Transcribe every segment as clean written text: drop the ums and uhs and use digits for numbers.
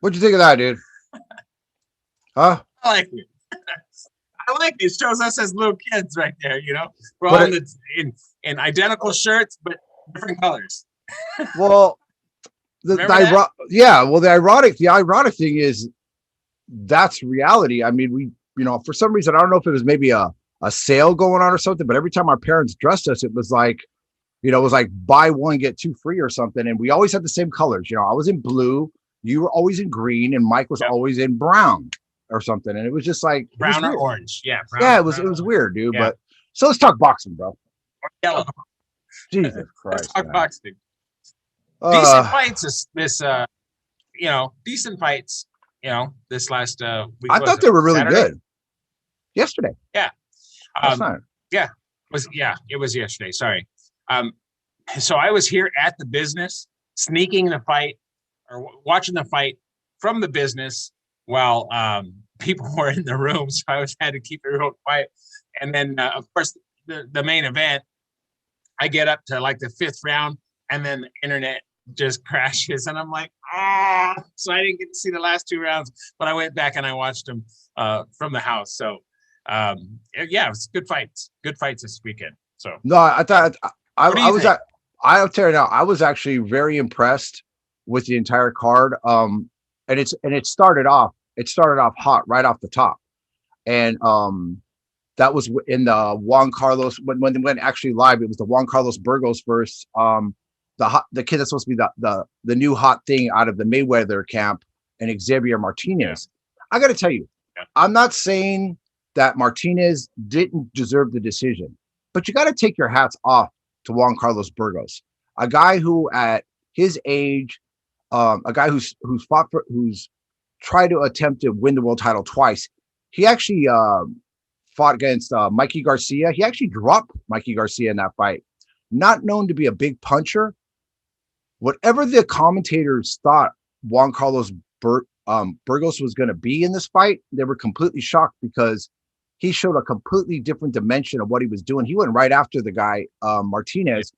What'd you think of that, dude? Huh? I like it. I like it. It shows us as little kids right there. We're But all in identical shirts, but different colors. well, Remember that? yeah. Well, the ironic thing is that's reality. I mean, for some reason, I don't know if it was maybe a sale going on or something, but every time our parents dressed us, it was like, it was like buy one, get two free or something. And we always had the same colors. I was in blue, you were always in green, and Mike was always in brown or something. And it was just like, it was Brown or weird. orange. Yeah. Yeah, it was weird, dude. Yeah. But so let's talk boxing, bro. Or yellow. Jesus Christ. Let's talk boxing. Decent fights decent fights, this last week. I thought they were really good. Yesterday. Yeah. Last night. Yeah. It was yesterday. Sorry. So I was here at the business, sneaking the fight or watching the fight from the business while people were in the room. So I had to keep it real quiet. And then, of course, the main event, I get up to like the 5th round, and then the internet just crashes, and I'm like, so I didn't get to see the last 2 rounds, but I went back and I watched them from the house. So it was good fights this weekend. So no, I thought I'll tell you now, I was actually very impressed with the entire card. And it started off hot right off the top. And that was in the Juan Carlos when they went actually live. It was the Juan Carlos Burgos versus the kid that's supposed to be the new hot thing out of the Mayweather camp, and Xavier Martinez. Yeah. I got to tell you, I'm not saying that Martinez didn't deserve the decision, but you got to take your hats off to Juan Carlos Burgos, a guy who at his age, a guy who's tried to attempt to win the world title twice. He actually fought against Mikey Garcia. He actually dropped Mikey Garcia in that fight. Not known to be a big puncher. Whatever the commentators thought Juan Carlos Burgos was going to be in this fight, they were completely shocked because he showed a completely different dimension of what he was doing. He went right after the guy, Martinez,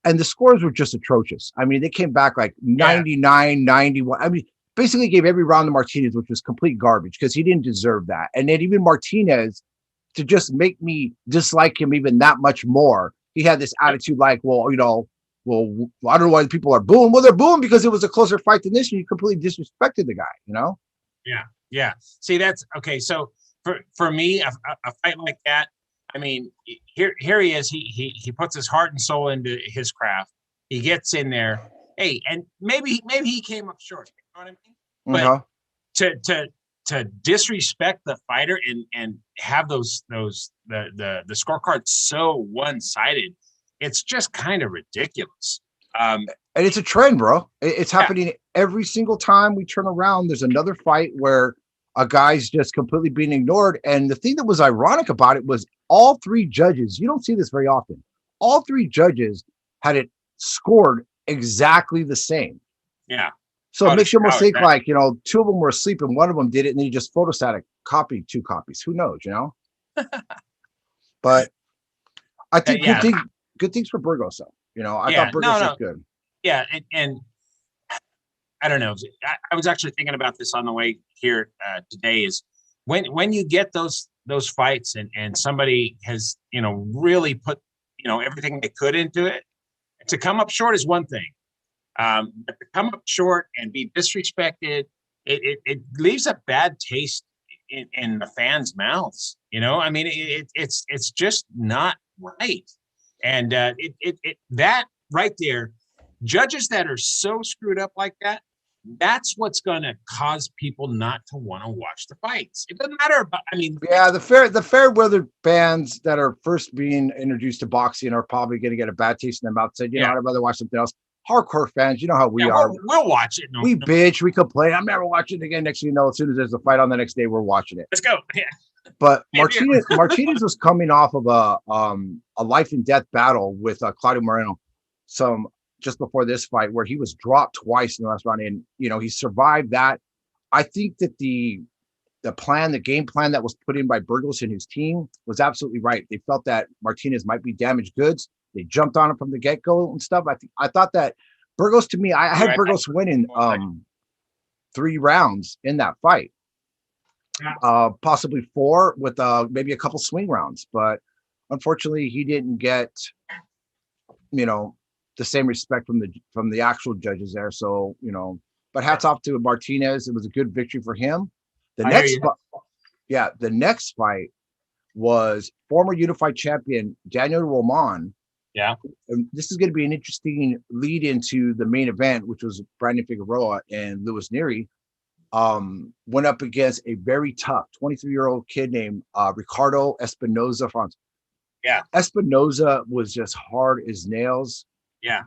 and the scores were just atrocious. I mean, they came back like 99, 91. I mean, basically gave every round to Martinez, which was complete garbage because he didn't deserve that. And then even Martinez, to just make me dislike him even that much more, he had this attitude like, well, I don't know why people are booing. Well, they're booing because it was a closer fight than this, and you completely disrespected the guy, Yeah. See, that's okay. So for me, a fight like that, I mean, here he is. He puts his heart and soul into his craft. He gets in there. Hey, and maybe he came up short. You know what I mean? But to disrespect the fighter and have the scorecard so one-sided, it's just kind of ridiculous. And it's a trend, bro. It's happening every single time we turn around. There's another fight where a guy's just completely being ignored. And the thing that was ironic about it was all 3 judges, you don't see this very often, all 3 judges had it scored exactly the same. Yeah. So it makes you almost think like, 2 of them were asleep and 1 of them did it, and then you just photostatic copy 2 copies. Who knows, But I think good things for Burgos, though. I thought Burgos was good. Yeah, and I don't know. I was actually thinking about this on the way here today. Is when you get those fights and somebody has really put everything they could into it, to come up short is one thing. But to come up short and be disrespected, it leaves a bad taste in the fans' mouths. I mean, it's just not right. And that right there, judges that are so screwed up like that, that's what's going to cause people not to want to watch the fights. It doesn't matter about, the fair weather fans that are first being introduced to boxing are probably going to get a bad taste in their mouth. Said, I'd rather watch something else. Hardcore fans, you know how we are. We'll watch it. We bitch, we complain. I'm never watching it again. Next thing you know, as soon as there's a fight on the next day, we're watching it. Let's go. Yeah. But Martinez was coming off of a life and death battle with Claudio Moreno, just before this fight, where he was dropped twice in the last round, and he survived that. I think that the game plan that was put in by Burgos and his team was absolutely right. They felt that Martinez might be damaged goods. They jumped on him from the get-go and stuff. I thought that Burgos, to me, I had Burgos winning. 3 rounds in that fight. Possibly 4 with maybe a couple swing rounds, but unfortunately he didn't get, the same respect from the actual judges there. So, but hats off to Martinez. It was a good victory for him. The next fight was former unified champion Daniel Roman. Yeah. And this is going to be an interesting lead into the main event, which was Brandon Figueroa and Lewis Nery. Went up against a very tough 23-year-old kid named Ricardo Espinoza. Yeah. Espinoza was just hard as nails. Yeah.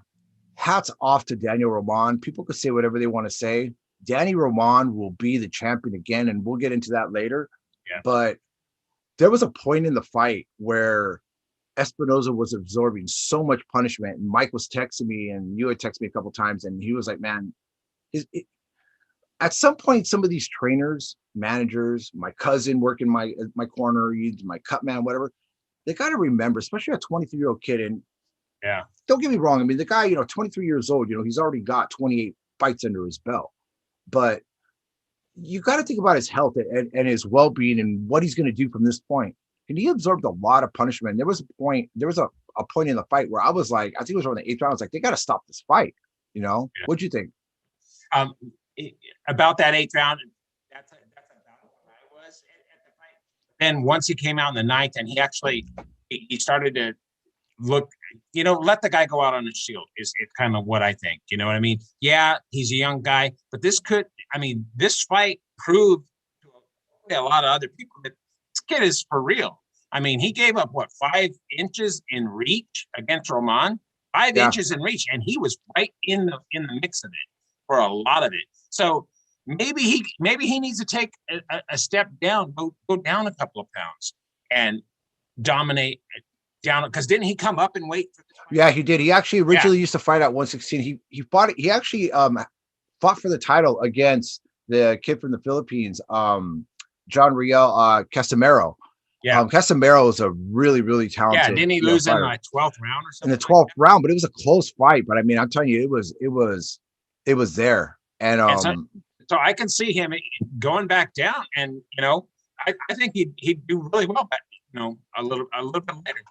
Hats off to Daniel Roman. People could say whatever they want to say. Danny Roman will be the champion again, and we'll get into that later. Yeah. But there was a point in the fight where Espinoza was absorbing so much punishment, and Mike was texting me, and you had texted me a couple times, and he was like, man, at some point, some of these trainers, managers, my cousin working my corner, my cut man, whatever, they got to remember, especially a 23-year-old kid. And yeah, don't get me wrong. I mean, the guy, 23 years old, he's already got 28 fights under his belt, but you got to think about his health and his well-being and what he's going to do from this point. And he absorbed a lot of punishment. There was a point in the fight where I was like, I think it was around the 8th round. I was like, they got to stop this fight. Yeah. What'd you think? About that 8th round, that's about what I was at the fight. Then once he came out in the 9th, and he started to look, let the guy go out on his shield is kind of what I think. You know what I mean? Yeah, he's a young guy, but this fight proved to a lot of other people that this kid is for real. I mean, he gave up 5 inches in reach against Roman, 5 inches in reach, and he was right in the mix of it for a lot of it. So maybe he needs to take a step down, go down a couple of pounds and dominate down, because didn't he come up and weight for this fight? Yeah, he did. He actually originally used to fight at 116. He actually fought for the title against the kid from the Philippines, John Riel Casimero. Yeah. Casimero is a really, really talented. Yeah, didn't he lose in the 12th round or something? In the 12th round, but it was a close fight. But I mean, I'm telling you, it was there. And so I can see him going back down, and I think he'd do really well, but a little bit later,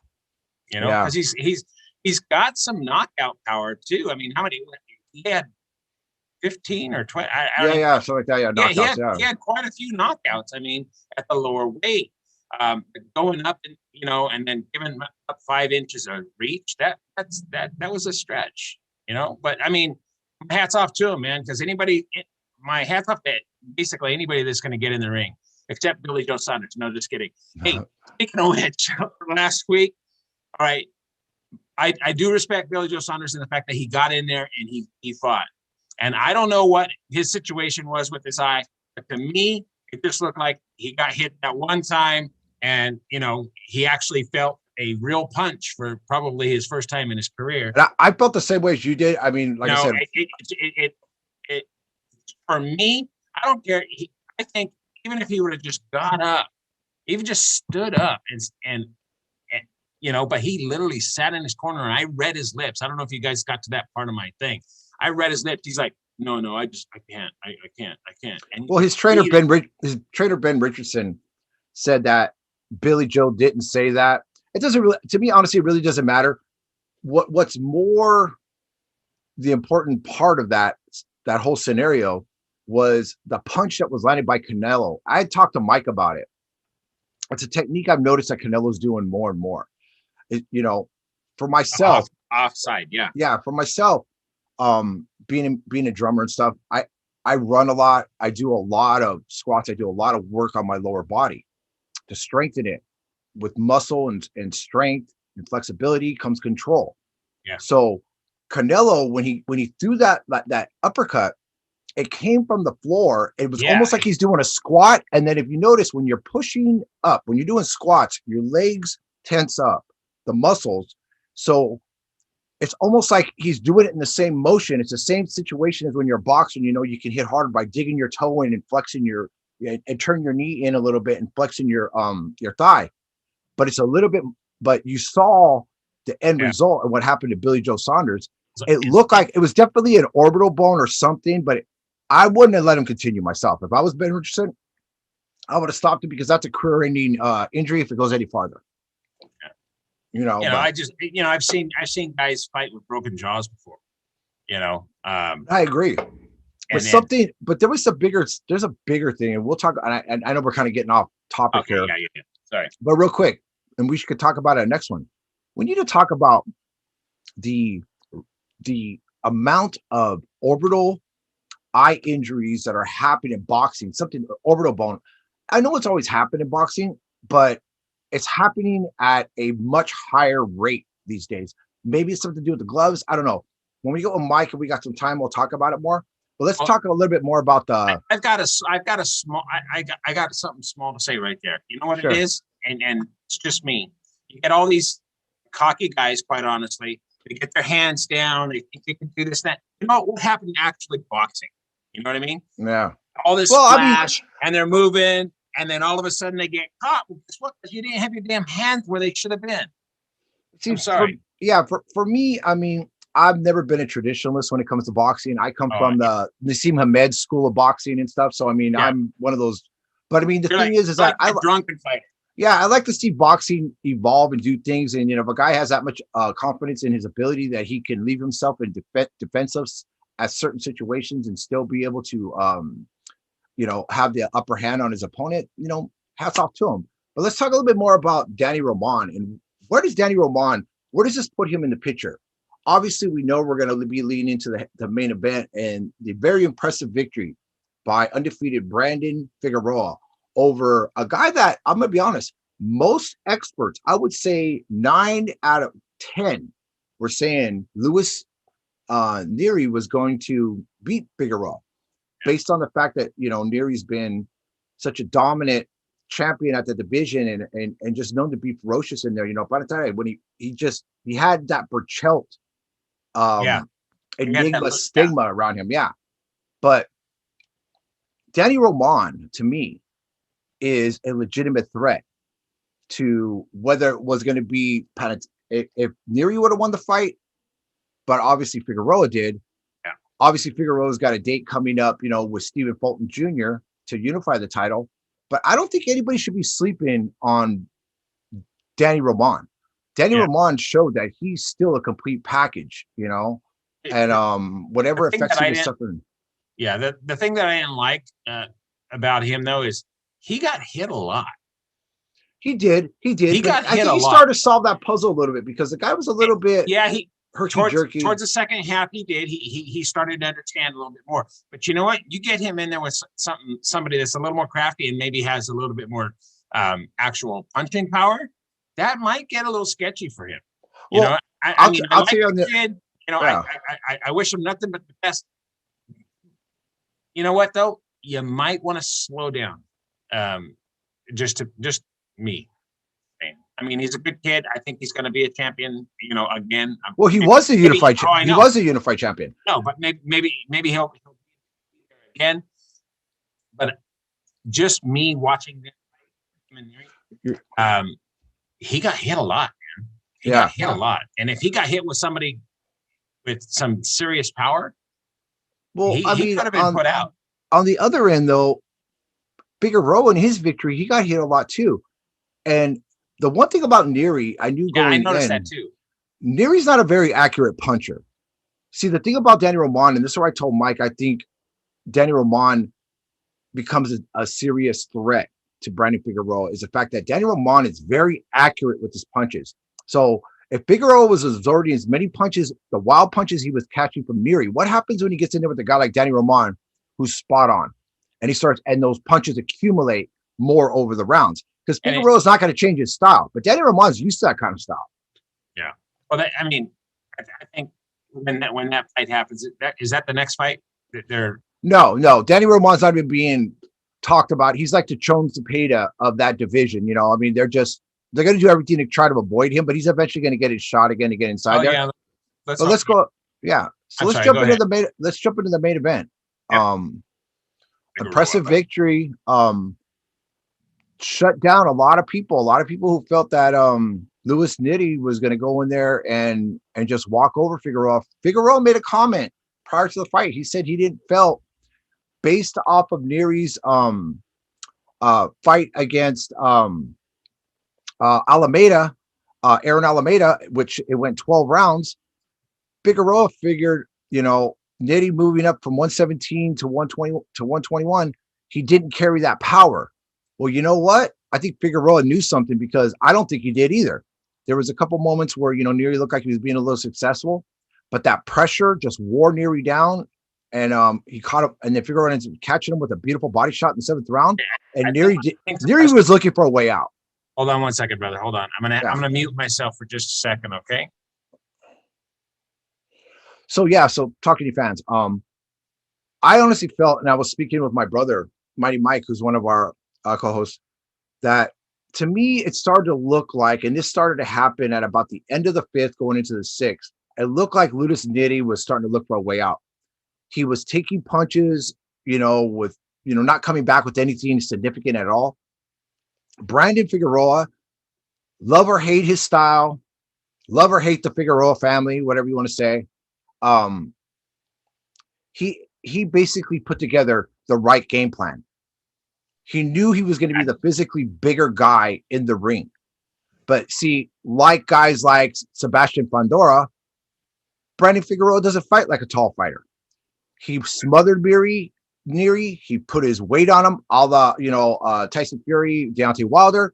because he's got some knockout power too. I mean, how many he had? 15 or 20. So like that. Yeah, knockouts, he had quite a few knockouts. I mean, at the lower weight, going up and and then giving up 5 inches of reach. That was a stretch, But I mean, hats off to him, man. Because my hats off to basically anybody that's going to get in the ring, except Billy Joe Saunders. No, just kidding. Hey, speaking of which, last week, all right, I do respect Billy Joe Saunders in the fact that he got in there and he fought. And I don't know what his situation was with his eye, but to me, it just looked like he got hit that one time, and he actually felt a real punch for probably his first time in his career. And I felt the same way as you did. I mean, like I said, it for me, I don't care. I think even if he would have just got up, even just stood up and but he literally sat in his corner, and I read his lips. I don't know if you guys got to that part of my thing. I read his lips. He's like, no, I can't. I can't. And his trainer Ben Richardson said that Billy Joe didn't say that. It doesn't really, to me, honestly, it really doesn't matter. What's more the important part of that whole scenario was the punch that was landed by Canelo. I had talked to Mike about it. It's a technique I've noticed that Canelo's doing more and more. For myself, offside, yeah, for myself. Being a drummer and stuff, I run a lot. I do a lot of squats. I do a lot of work on my lower body to strengthen it. With muscle and strength and flexibility comes control. Yeah. So Canelo, when he threw that uppercut, it came from the floor. It was almost like he's doing a squat. And then if you notice, when you're pushing up, when you're doing squats, your legs tense up, the muscles. So it's almost like he's doing it in the same motion. It's the same situation as when you're boxing. You can hit hard by digging your toe in and flexing and turn your knee in a little bit and flexing your thigh. But it's a little bit. But you saw the end result of what happened to Billy Joe Saunders. It looked like it was definitely an orbital bone or something, but I wouldn't have let him continue myself. If I was Ben Richardson, I would have stopped it because that's a career-ending injury if it goes any farther. But I just, I've seen guys fight with broken jaws before. I agree. But there's a bigger thing, and we'll talk. And I know we're kind of getting off topic here. Yeah. Sorry, but real quick, and we could talk about it next one. We need to talk about the amount of orbital eye injuries that are happening in boxing. Something orbital bone. I know it's always happened in boxing, but it's happening at a much higher rate these days. Maybe it's something to do with the gloves. I don't know. When we go with Mike and we got some time, we'll talk about it more. But let's talk a little bit more about the. I've got something small to say right there. You know what it is, and it's just me. You get all these cocky guys, quite honestly. They get their hands down. They think they can do this, that. You know what happened in actually boxing? You know what I mean? Yeah. All this flash, and they're moving, and then all of a sudden they get caught. Well, guess what? Because you didn't have your damn hands where they should have been. I'm sorry. For me, I mean, I've never been a traditionalist when it comes to boxing. I come from the Nassim Hamed school of boxing and stuff. So, I mean, I'm one of those. But I mean, the thing is that I drunken fighter. Yeah, I like to see boxing evolve and do things. And, if a guy has that much confidence in his ability that he can leave himself in defensive at certain situations and still be able to, have the upper hand on his opponent, hats off to him. But let's talk a little bit more about Danny Roman. And where does this put him in the picture? Obviously, we know we're going to be leading into the main event and the very impressive victory by undefeated Brandon Figueroa over a guy that, I'm going to be honest, most experts, I would say 9 out of 10 were saying Lewis Nery was going to beat Figueroa based on the fact that, Nery's been such a dominant champion at the division and just known to be ferocious in there. By the time when he had that Burchelt enigma stigma around him. Yeah. But Danny Roman, to me, is a legitimate threat to whether it was going to be if Nery would have won the fight, but obviously Figueroa did. Yeah. Obviously Figueroa's got a date coming up, with Stephen Fulton Jr. to unify the title. But I don't think anybody should be sleeping on Danny Roman. Danny Roman showed that he's still a complete package, and whatever affects him is something. Yeah, the thing that I didn't like about him though is he got hit a lot. He did. He got hit a lot. He started to solve that puzzle a little bit because the guy was a little bit. Yeah, towards the second half, he did. He started to understand a little bit more. But you know what? You get him in there with somebody that's a little more crafty and maybe has a little bit more actual punching power. That might get a little sketchy for him. I wish him nothing but the best. You know what though? You might want to slow down. Just me. I mean, he's a good kid. I think he's going to be a champion. Again. Well, he was a unified. He was a unified champion. No, but maybe he'll be again. But just me watching him, he got hit a lot, man. He got hit a lot, and if he got hit with somebody with some serious power, he could have been put out. On the other end, though, Figueroa in his victory, he got hit a lot too. And the one thing about Nery, I noticed that too. Nery's not a very accurate puncher. See, the thing about Danny Roman, and this is what I told Mike, I think Danny Roman becomes a serious threat to Brandon Figueroa, is the fact that Danny Roman is very accurate with his punches. So if Figueroa was absorbing as many punches, the wild punches he was catching from Nery, what happens when he gets in there with a guy like Danny Roman, who's spot on, and those punches accumulate more over the rounds? Because Figueroa is not going to change his style, but Danny Roman's used to that kind of style. Yeah. Well, I think when that fight happens, is that the next fight? No. Danny Roman's not even being talked about. He's like the Chon Cepeda of that division. I mean, they're going to do everything to try to avoid him, but he's eventually going to get his shot again to get inside there. Yeah. Let's go. Yeah. So let's jump into the main event. Yep. Impressive victory. Shut down a lot of people. A lot of people who felt that Lewis Nery was going to go in there and just walk over Figueroa. Figueroa made a comment prior to the fight. He said he didn't felt based off of Nery's fight against Alameda, Aaron Alameda, which it went 12 rounds. Figueroa figured, Nery moving up from 117 to 120 to 121, he didn't carry that power. Well, you know what? I think Figueroa knew something, because I don't think he did either. There was a couple moments where, Nery looked like he was being a little successful, but that pressure just wore Nery down, and he caught up, and then Figueroa ends up catching him with a beautiful body shot in the 7th round. And Nery was looking for a way out. Hold on one second, brother. Hold on. I'm gonna mute myself for just a second, okay? So talking to fans, I honestly felt, and I was speaking with my brother, Mighty Mike, who's one of our co-hosts, that to me it started to look like, and this started to happen at about the end of the 5th, going into the 6th. It looked like Ludus Nery was starting to look for a way out. He was taking punches, with not coming back with anything significant at all. Brandon Figueroa, love or hate his style, love or hate the Figueroa family, whatever you want to say. He basically put together the right game plan. He knew he was going to be the physically bigger guy in the ring. But see, like guys like Sebastian Pandora, Brandon Figueroa doesn't fight like a tall fighter. He smothered Nery. He put his weight on him, a la, Tyson Fury, Deontay Wilder,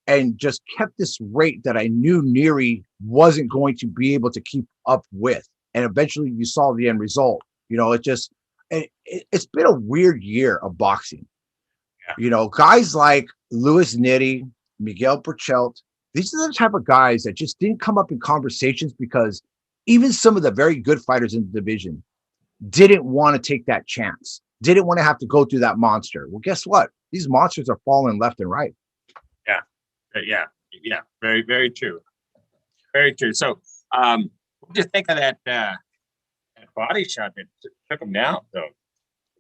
and just kept this rate that I knew Nery wasn't going to be able to keep up with. And eventually you saw the end result. It's been a weird year of boxing. Yeah. Guys like Louis Nery, Miguel Burchelt, these are the type of guys that just didn't come up in conversations, because even some of the very good fighters in the division didn't want to take that chance, didn't want to have to go through that monster. Well, guess what? These monsters are falling left and right. Yeah. Very, very true. Very true. So, what do you think of that body shot that took him down, though?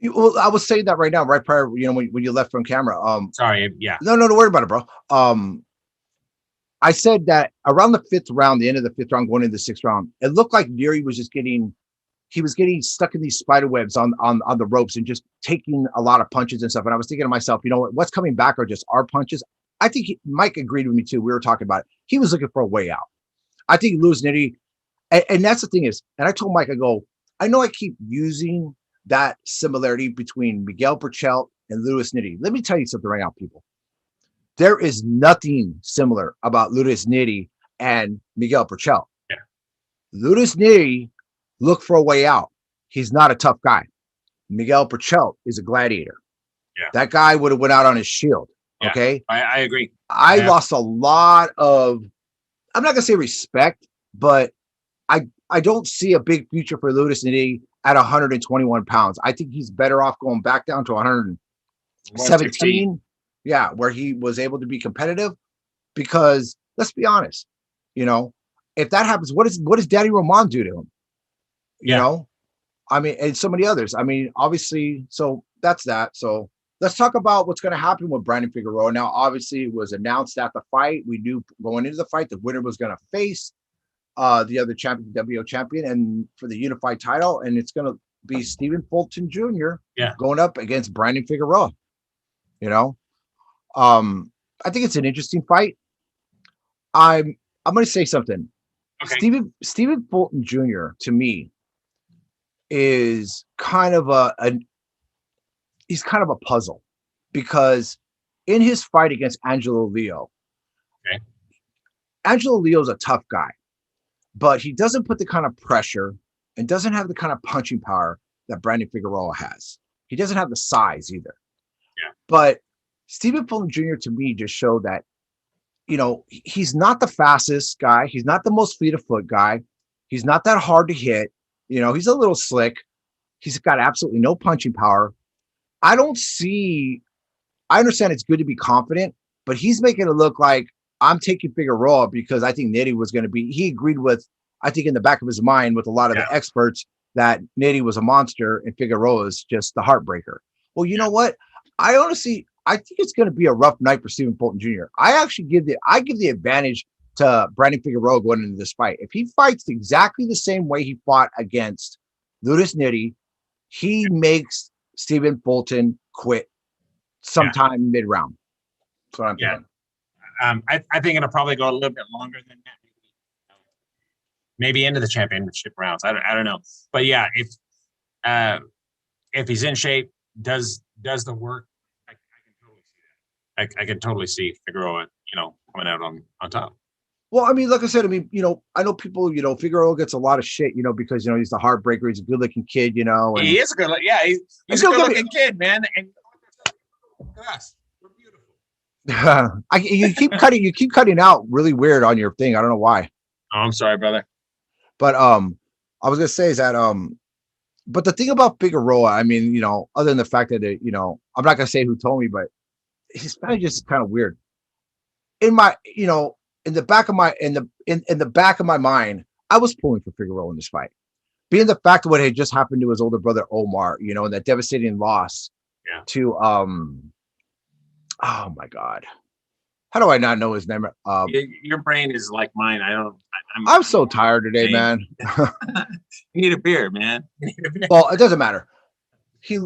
Well, I was saying that right now, right prior, when you left from camera. Sorry. Yeah. No, don't worry about it, bro. I said that around the 5th round, the end of the 5th round, going into the 6th round, it looked like Nery was just getting stuck in these spider webs on the ropes and just taking a lot of punches and stuff. And I was thinking to myself, what's coming back are just our punches. I think Mike agreed with me too. We were talking about it. He was looking for a way out. I think Louis Nery, and that's the thing is, and I told Mike, I know I keep using that similarity between Miguel Burchelt and Louis Nery. Let me tell you something right now, people. There is nothing similar about Louis Nery and Miguel Burchelt. Yeah. Louis Nery looked for a way out. He's not a tough guy. Miguel Burchelt is a gladiator. Yeah. That guy would have went out on his shield. Yeah, okay. I agree. I lost a lot of, I'm not going to say respect, but I don't see a big future for Louis Nery at 121 pounds. I think he's better off going back down to 117. Yeah, where he was able to be competitive, because let's be honest, if that happens, what does Daddy Roman do to him? And so many others. Obviously, so that's that. So let's talk about what's going to happen with Brandon Figueroa. Now, obviously, it was announced at the fight. We knew going into the fight, the winner was going to face the other champion, WO champion, and for the unified title, and it's going to be Stephen Fulton Jr. Going up against Brandon Figueroa. I think it's an interesting fight. I'm going to say something. Okay. Stephen Fulton Jr. to me is kind of he's kind of a puzzle, because in his fight against Angelo Leo, Angelo Leo's a tough guy, but he doesn't put the kind of pressure and doesn't have the kind of punching power that Brandon Figueroa has. He doesn't have the size either. Yeah. But Stephen Fulton Jr. to me just showed that, he's not the fastest guy. He's not the most fleet of foot guy. He's not that hard to hit. He's a little slick. He's got absolutely no punching power. I understand it's good to be confident, but he's making it look like I'm taking Figueroa because I think Nery was going to be, he agreed with, I think in the back of his mind with a lot of the experts, that Nery was a monster and Figueroa is just the heartbreaker. Well, you know what? I think it's going to be a rough night for Stephen Fulton Jr. I actually give the advantage to Brandon Figueroa going into this fight. If he fights exactly the same way he fought against Louis Nery, he makes Stephen Fulton quit sometime mid-round. That's what I'm thinking. I think it'll probably go a little bit longer than that. Maybe into the championship rounds. I don't know. But yeah, if he's in shape, does the work, I can totally see that. I can totally see Figueroa, coming out on top. Well, I mean, like I said, I mean, I know people, Figueroa gets a lot of shit, because, he's the heartbreaker. He's a good looking kid, and he is a good, he's a good looking kid, man. And us, we're beautiful. You keep cutting out really weird on your thing. I don't know why. Oh, I'm sorry, brother. But I was gonna say is that but the thing about Figueroa, I mean, other than the fact that I'm not gonna say who told me, but he's probably just kind of weird. In my, in the back of my in the back of my mind, I was pulling for Figueroa in this fight, being the fact of what had just happened to his older brother Omar, and that devastating loss to oh my God, how do I not know his name? Your brain is like mine. I'm so tired today, man. You need a beer, man. Well, it doesn't matter. He,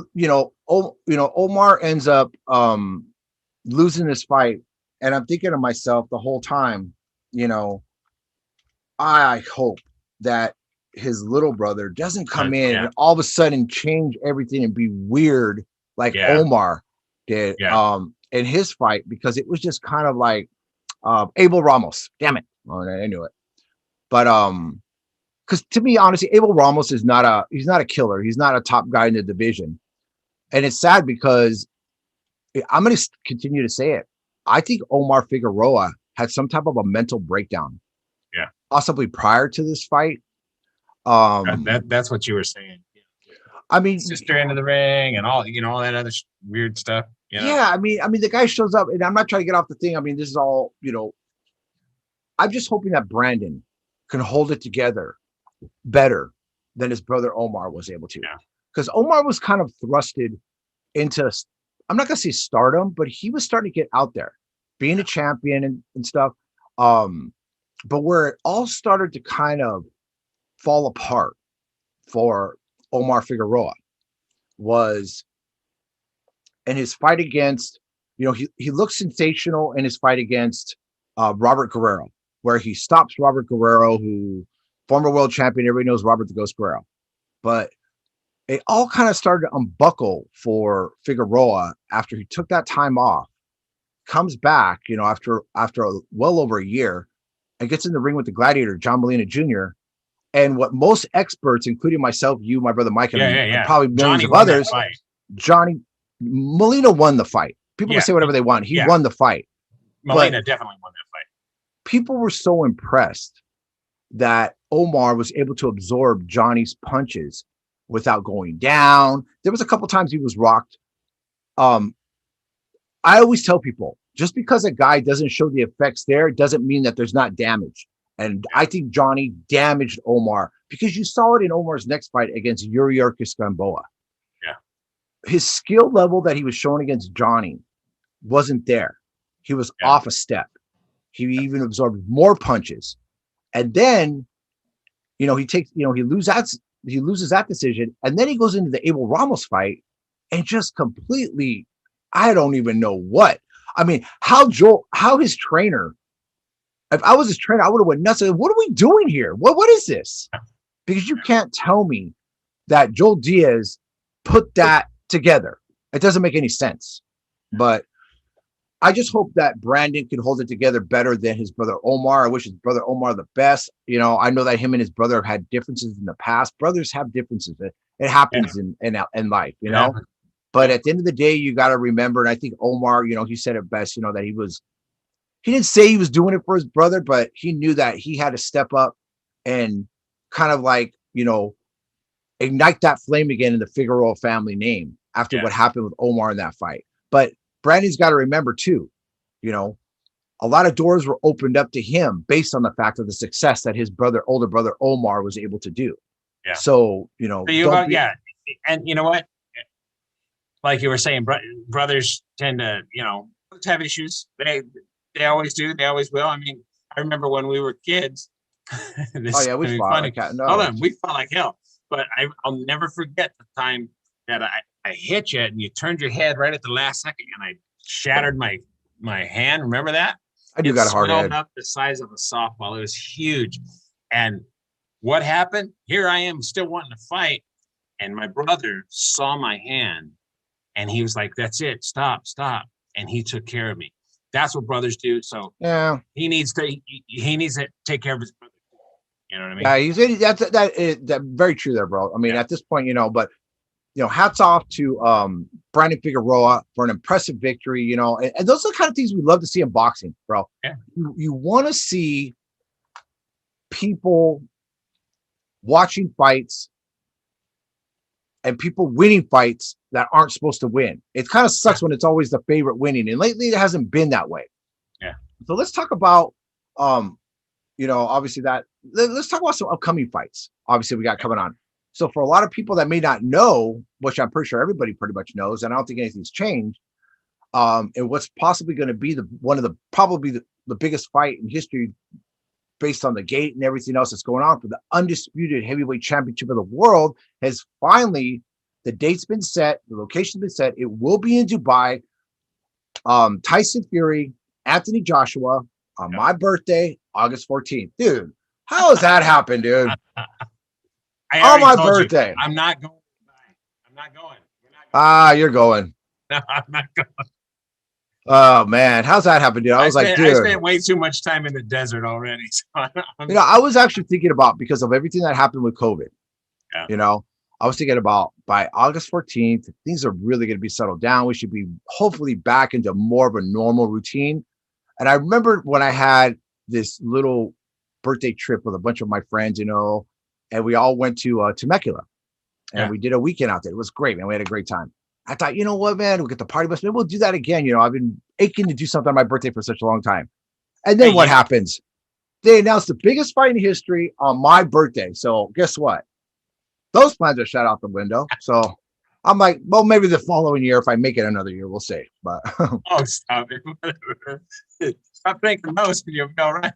Omar ends up losing this fight, and I'm thinking to myself the whole time, I hope that his little brother doesn't come in and all of a sudden change everything and be weird like Omar did in his fight, because it was just kind of like Abel Ramos. Damn it. Oh, I knew it. But because to me, honestly, Abel Ramos is not a killer. He's not a top guy in the division. And it's sad because I'm going to continue to say it. I think Omar Figueroa had some type of a mental breakdown. Yeah. Possibly prior to this fight. That's what you were saying. I mean, sister into the ring and all, all that other weird stuff. Yeah. I mean, the guy shows up, and I'm not trying to get off the thing. I mean, this is all, I'm just hoping that Brandon can hold it together better than his brother Omar was able to. Because Omar was kind of thrusted into, I'm not going to say stardom, but he was starting to get out there, being a champion and stuff. But where it all started to kind of fall apart for Omar Figueroa was in his fight against, he looked sensational in his fight against Robert Guerrero, where he stops Robert Guerrero, who former world champion. Everybody knows Robert the Ghost Guerrero. But it all kind of started to unbuckle for Figueroa after he took that time off, comes back, after well over a year, and gets in the ring with the Gladiator, John Molina Jr. And what most experts, including myself, you, my brother Mike, and probably millions of others, Johnny Molina won the fight. People can say whatever they want. He won the fight. Molina definitely won that fight. People were so impressed that Omar was able to absorb Johnny's punches without going down. There was a couple times he was rocked. I always tell people, just because a guy doesn't show the effects there doesn't mean that there's not damage. And I think Johnny damaged Omar, because you saw it in Omar's next fight against Yuriorkis Gamboa. Yeah. His skill level that he was showing against Johnny wasn't there. He was off a step. He even absorbed more punches. And then, he loses that decision. And then he goes into the Abel Ramos fight and just completely, I don't even know what. I mean, how his trainer, if I was his trainer, I would have went nuts. What are we doing here? What is this? Because you can't tell me that Joel Diaz put that together. It doesn't make any sense. But I just hope that Brandon can hold it together better than his brother Omar. I wish his brother Omar the best. I know that him and his brother had differences in the past. Brothers have differences. It happens in life, But at the end of the day, you got to remember, and I think Omar, he said it best, that he didn't say he was doing it for his brother, but he knew that he had to step up and kind of like, ignite that flame again in the Figueroa family name after what happened with Omar in that fight. But Brandon's got to remember too, a lot of doors were opened up to him based on the fact of the success that his older brother Omar was able to do. Yeah. So, and you know what? Like you were saying, brothers tend to, have issues. They always do. They always will. I mean, I remember when we were kids. We fought like hell. We fought like hell. But I'll never forget the time that I hit you and you turned your head right at the last second and I shattered my hand. Remember that? I do It got a hard swelled head. up the size of a softball. It was huge. And what happened? Here I am still wanting to fight. And my brother saw my hand and he was like, that's it. Stop. And he took care of me. That's what brothers do. So Yeah. he needs to take care of his brother. You know what I mean? Yeah, that's very true there, bro. I mean, at this point, but hats off to Brandon Figueroa for an impressive victory, and those are the kind of things we love to see in boxing, bro. Yeah. You want to see people watching fights and people winning fights that aren't supposed to win. It kind of sucks when it's always the favorite winning, and lately it hasn't been that way. Yeah. So let's talk about obviously let's talk about some upcoming fights. Obviously we got coming on. So for a lot of people that may not know, which I'm pretty sure everybody pretty much knows, and I don't think anything's changed, and what's possibly going to be probably the biggest fight in history based on the gate and everything else that's going on for the undisputed heavyweight championship of the world has finally, the date's been set, the location's been set. It will be in Dubai. Tyson Fury, Anthony Joshua on my birthday, August 14th. Dude, how has that happened, dude? On my birthday. I'm not going. I'm not going. We're not going. You're going. No, I'm not going. Oh man, how's that happen, dude? I spent way too much time in the desert already. So I was actually thinking about, because of everything that happened with COVID. Yeah. I was thinking about by August 14th, things are really going to be settled down. We should be hopefully back into more of a normal routine. And I remember when I had this little birthday trip with a bunch of my friends, and we all went to Temecula, and we did a weekend out there. It was great, man. We had a great time. I thought, you know what, man, we'll get the party bus. Maybe we'll do that again. I've been aching to do something on my birthday for such a long time. And then what happens? They announced the biggest fight in history on my birthday. So guess what? Those plans are shut out the window. So I'm like, well, maybe the following year, if I make it another year, we'll see. But stop it. Stop thinking most when you go right.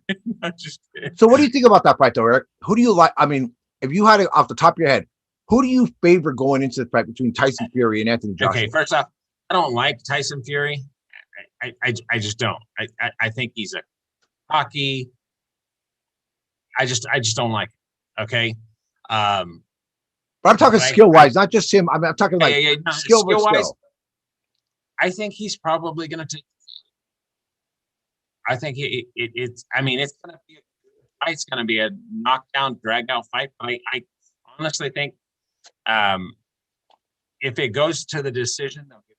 Just kidding. So what do you think about that fight, though, Eric? Who do you like? I mean, if you had it off the top of your head, who do you favor going into the fight between Tyson Fury and Anthony Joshua? Okay, first off, I don't like Tyson Fury. I just don't. I think he's a cocky. I just don't like it. Okay. But I'm talking skill wise, not just him. I'm talking like skill wise. I think he's probably going to take. I think it's. I mean, it's going to be a fight. It's going to be a knockdown, drag out fight. But I honestly think, if it goes to the decision, they'll give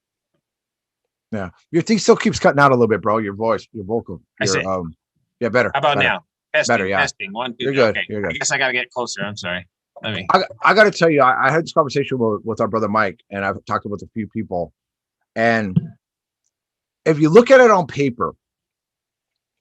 it. Yeah, your thing still keeps cutting out a little bit, bro. Your voice, your vocal. Yeah, better. How about better. now? Testing, better, yeah. Testing. 1, 2. You're good. Okay. You're good. I guess I got to get closer. I'm sorry. I got to tell you, I had this conversation with our brother Mike, and I've talked with a few people. And if you look at it on paper,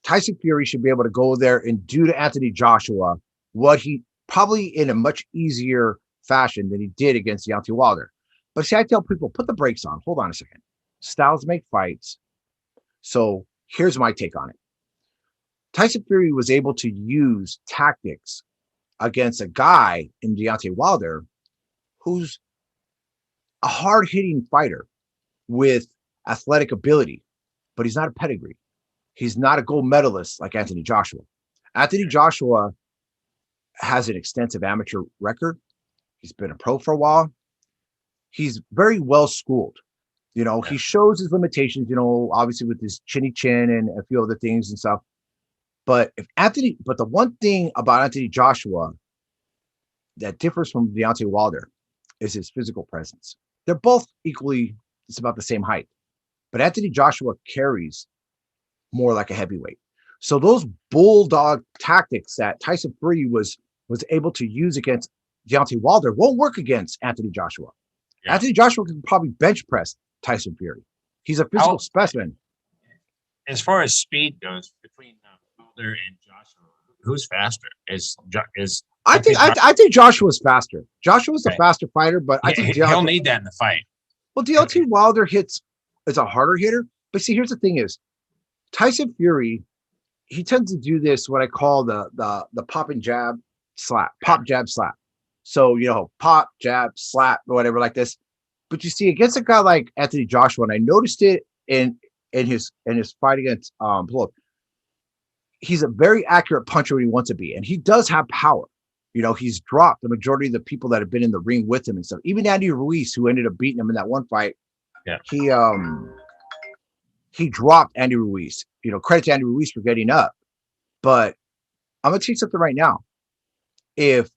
Tyson Fury should be able to go there and do to Anthony Joshua what he probably in a much easier fashion than he did against Deontay Wilder. But see, I tell people, put the brakes on. Hold on a second. Styles make fights. So here's my take on it. Tyson Fury was able to use tactics against a guy in Deontay Wilder who's a hard-hitting fighter with athletic ability, but he's not a pedigree. He's not a gold medalist like Anthony Joshua. Anthony Joshua has an extensive amateur record. He's been a pro for a while. He's very well schooled. He shows his limitations, obviously with his chinny chin and a few other things and stuff. But the one thing about Anthony Joshua that differs from Deontay Wilder is his physical presence. They're both equally, it's about the same height. But Anthony Joshua carries more like a heavyweight. So those bulldog tactics that Tyson Fury was able to use against Deontay Wilder won't work against Anthony Joshua. Yeah. Anthony Joshua can probably bench press Tyson Fury. He's a physical specimen. As far as speed goes, between Wilder and Joshua, who's faster? I think Joshua's faster. Joshua's the faster fighter, but I think he'll need that in the fight. Well, Deontay Wilder is a harder hitter. But see, here's the thing is, Tyson Fury, he tends to do this, what I call the pop and jab slap, pop, jab, slap. So, pop, jab, slap, or whatever like this. But you see, against a guy like Anthony Joshua, and I noticed it in his fight against Bullock, he's a very accurate puncher when he wants to be, and he does have power. You know, he's dropped the majority of the people that have been in the ring with him and stuff. Even Andy Ruiz, who ended up beating him in that one fight, he dropped Andy Ruiz. You know, credit to Andy Ruiz for getting up. But I'm gonna tell you something right now. If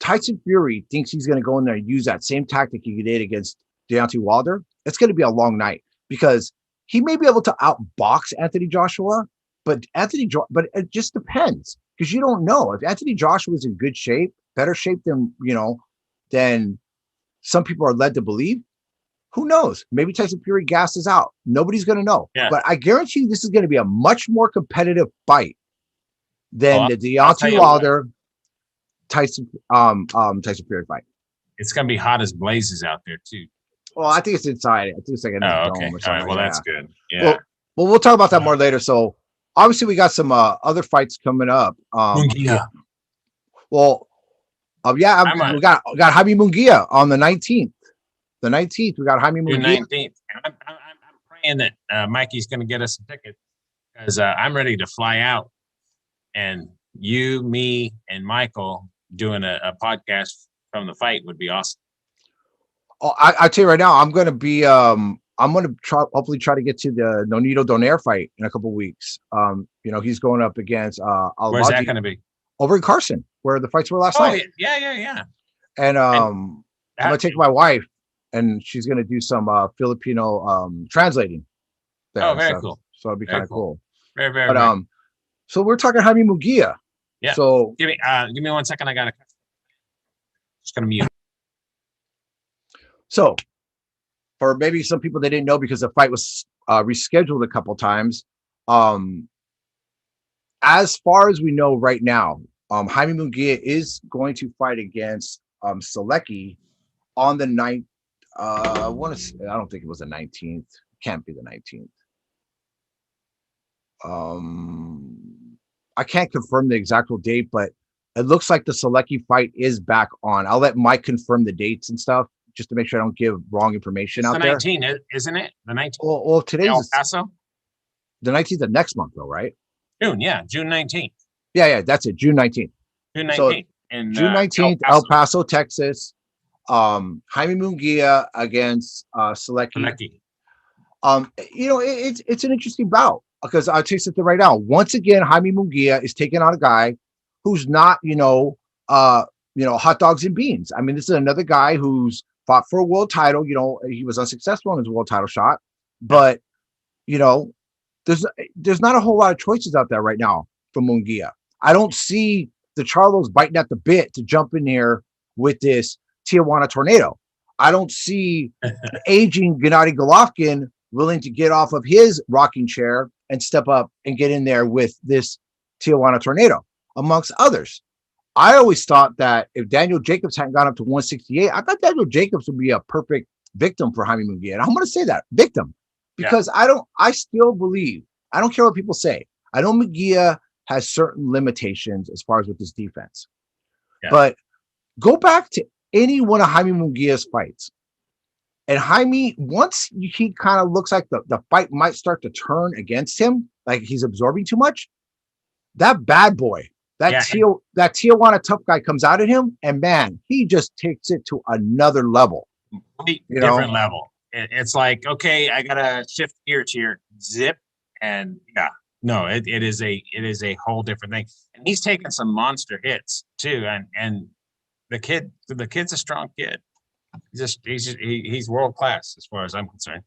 Tyson Fury thinks he's gonna go in there and use that same tactic he did against Deontay Wilder, it's gonna be a long night because he may be able to outbox Anthony Joshua, but but it just depends because you don't know if Anthony Joshua is in good shape, better shape than than some people are led to believe. Who knows? Maybe Tyson Fury gasses out. Nobody's going to know. Yeah. But I guarantee you this is going to be a much more competitive fight than the Deontay Wilder Tyson Fury fight. It's going to be hot as blazes out there too. Well, I think it's inside. I think it's like a dome or something. All right. Well, that's good. Yeah. Well, we'll talk about that more later. So obviously we got some other fights coming up. Munguia. Well, we got Jaime Munguia on the 19th. The 19th, we got Jaime Munguia. 19th. I'm praying that Mikey's going to get us a ticket because I'm ready to fly out. And you, me, and Michael doing a podcast from the fight would be awesome. Oh, I tell you right now, I'm going to be. I'm going to hopefully try to get to the Nonito Donaire fight in a couple of weeks. He's going up against. Where's that going to be? Over in Carson, where the fights were last night. Yeah. And I'm going to take my wife. And she's going to do some Filipino translating. There, very cool. So it'd be kind of cool. Very, very. But so we're talking Jaime Munguia. Yeah. So give me 1 second. I got to. Just gonna mute. So, for maybe some people that didn't know because the fight was rescheduled a couple times. As far as we know right now, Jaime Munguia is going to fight against Selecki on the 9th. I don't think it was the 19th. Can't be the 19th. I can't confirm the exact date, but it looks like the Selecki fight is back on. I'll let Mike confirm the dates and stuff just to make sure I don't give wrong information out there. The 19th, isn't it? The 19th. Well, today's El Paso. The 19th of next month, though, right? June 19th. Yeah, that's it. June 19th. June 19th. So, June 19th, El Paso, Texas. Jaime Munguia against Selecki. It's an interesting bout because I'll tell you something right now. Once again, Jaime Munguia is taking on a guy who's not, hot dogs and beans. I mean, this is another guy who's fought for a world title. He was unsuccessful in his world title shot, but there's not a whole lot of choices out there right now for Munguia. I don't see the Charlos biting at the bit to jump in there with this Tijuana tornado. I don't see aging Gennady Golovkin willing to get off of his rocking chair and step up and get in there with this Tijuana tornado, amongst others. I always thought that if Daniel Jacobs hadn't gone up to 168, I thought Daniel Jacobs would be a perfect victim for Jaime Munguia. And I'm going to say that victim because I still believe, I don't care what people say. I know Munguia has certain limitations as far as with his defense, but go back to any one of Jaime Munguia's fights. And Jaime, once he kind of looks like the fight might start to turn against him, like he's absorbing too much, that bad boy, that Tijuana tough guy comes out at him, and man, he just takes it to another level. Different level. It's like, okay, I gotta shift gears here, zip, and it is a whole different thing. And he's taking some monster hits too, and the kid's a strong kid. He's world class as far as I'm concerned.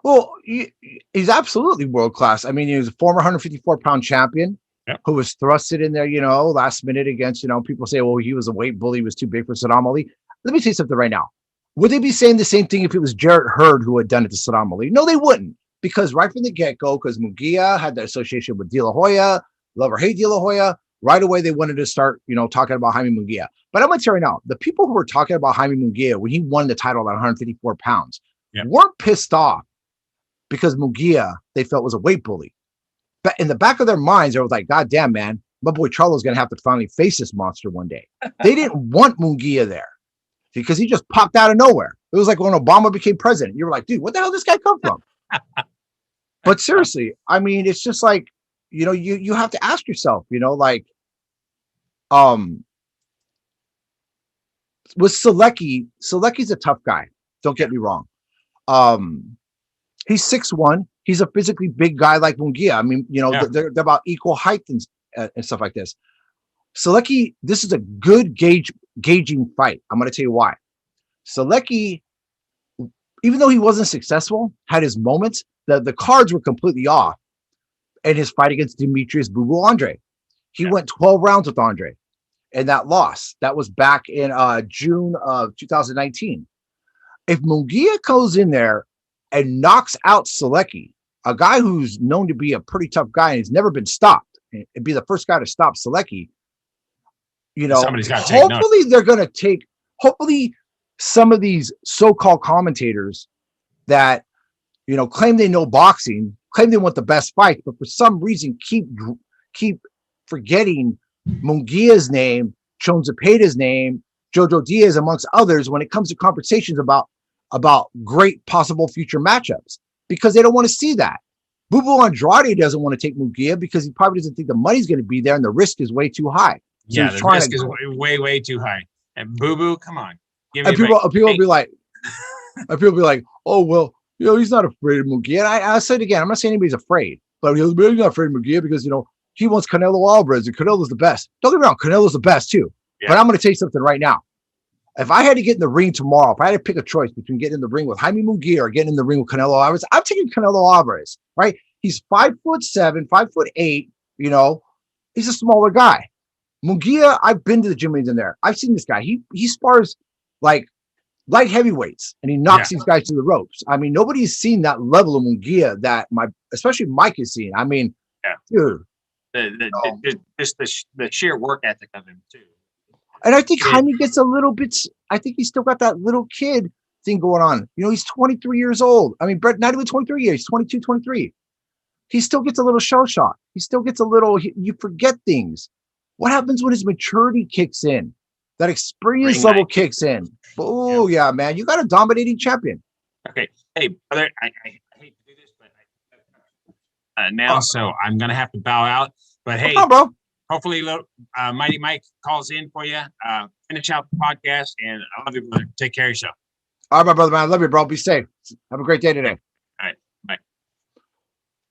Well, he's absolutely world class. I mean, he was a former 154-pound champion who was thrusted in there, last minute against, people say, well, he was a weight bully, he was too big for Saddam Ali. Let me say something right now. Would they be saying the same thing if it was Jarrett Hurd who had done it to Saddam Ali? No, they wouldn't, because right from the get-go, because Munguia had the association with De La Hoya, love or hate De La Hoya, right away they wanted to start, talking about Jaime Munguia. But I'm going to tell you right now, the people who were talking about Jaime Munguia when he won the title at 154 pounds weren't pissed off because Munguia they felt was a weight bully. But in the back of their minds, they were like, God damn, man, my boy Charlo's going to have to finally face this monster one day. They didn't want Munguia there. because he just popped out of nowhere. It was like when Obama became president. You were like, dude, what the hell did this guy come from? But seriously, I mean, it's just like, you have to ask yourself, like, with Selecki's a tough guy. Don't get me wrong. He's 6'1". He's a physically big guy like Munguia. I mean, they're about equal height and stuff like this. Selecki, this is a good gauging fight. I'm going to tell you why. Selecki, even though he wasn't successful, had his moments. The cards were completely off. And his fight against Demetrius Boo Boo Andre, he went 12 rounds with Andre, and that loss, that was back in June of 2019. If Munguia goes in there and knocks out Selecki, a guy who's known to be a pretty tough guy and he's never been stopped, and be the first guy to stop Selecki, somebody's got to take notes. Hopefully they're going to take. Hopefully, some of these so-called commentators that claim they know boxing, claim they want the best fight, but for some reason keep forgetting Munguia's name, Chon Zepeda's name, Jojo Diaz, amongst others, when it comes to conversations about great possible future matchups, because they don't want to see that. Boo Boo Andrade doesn't want to take Munguia because he probably doesn't think the money's going to be there and the risk is way too high. So the risk is way too high. And Boo Boo, come on. People be like, oh, well, he's not afraid of Munguia. I said again, I'm not saying anybody's afraid, but he's not afraid of Munguia because, he wants Canelo Alvarez, and Canelo's the best. Don't get me wrong, Canelo's the best too. Yeah. But I'm going to tell you something right now. If I had to get in the ring tomorrow, if I had to pick a choice between getting in the ring with Jaime Munguia or getting in the ring with Canelo Alvarez, I'm taking Canelo Alvarez, right? He's 5'7", 5'8", he's a smaller guy. Munguia, I've been to the gym in there. I've seen this guy. He spars like light heavyweights, and he knocks these guys to the ropes. I mean, nobody's seen that level of Munguia that especially Mike has seen. I mean, dude. The sheer work ethic of him too. And I think Jaime gets a little bit. I think he's still got that little kid thing going on. He's 23 years old. I mean, Brett, not even 23 years. He's 22, 23. He still gets a little shell shock. He still gets a little. You forget things. What happens when his maturity kicks in? That experience level kicks in. Oh yeah, man! You got a dominating champion. Okay, hey brother, I hate to do this, but now so I'm gonna have to bow out. But hey, bro. Hopefully, Mighty Mike calls in for you. Finish out the podcast, and I love you, brother. Take care of yourself. All right, my brother, man. I love you, bro. Be safe. Have a great day today. All right, bye.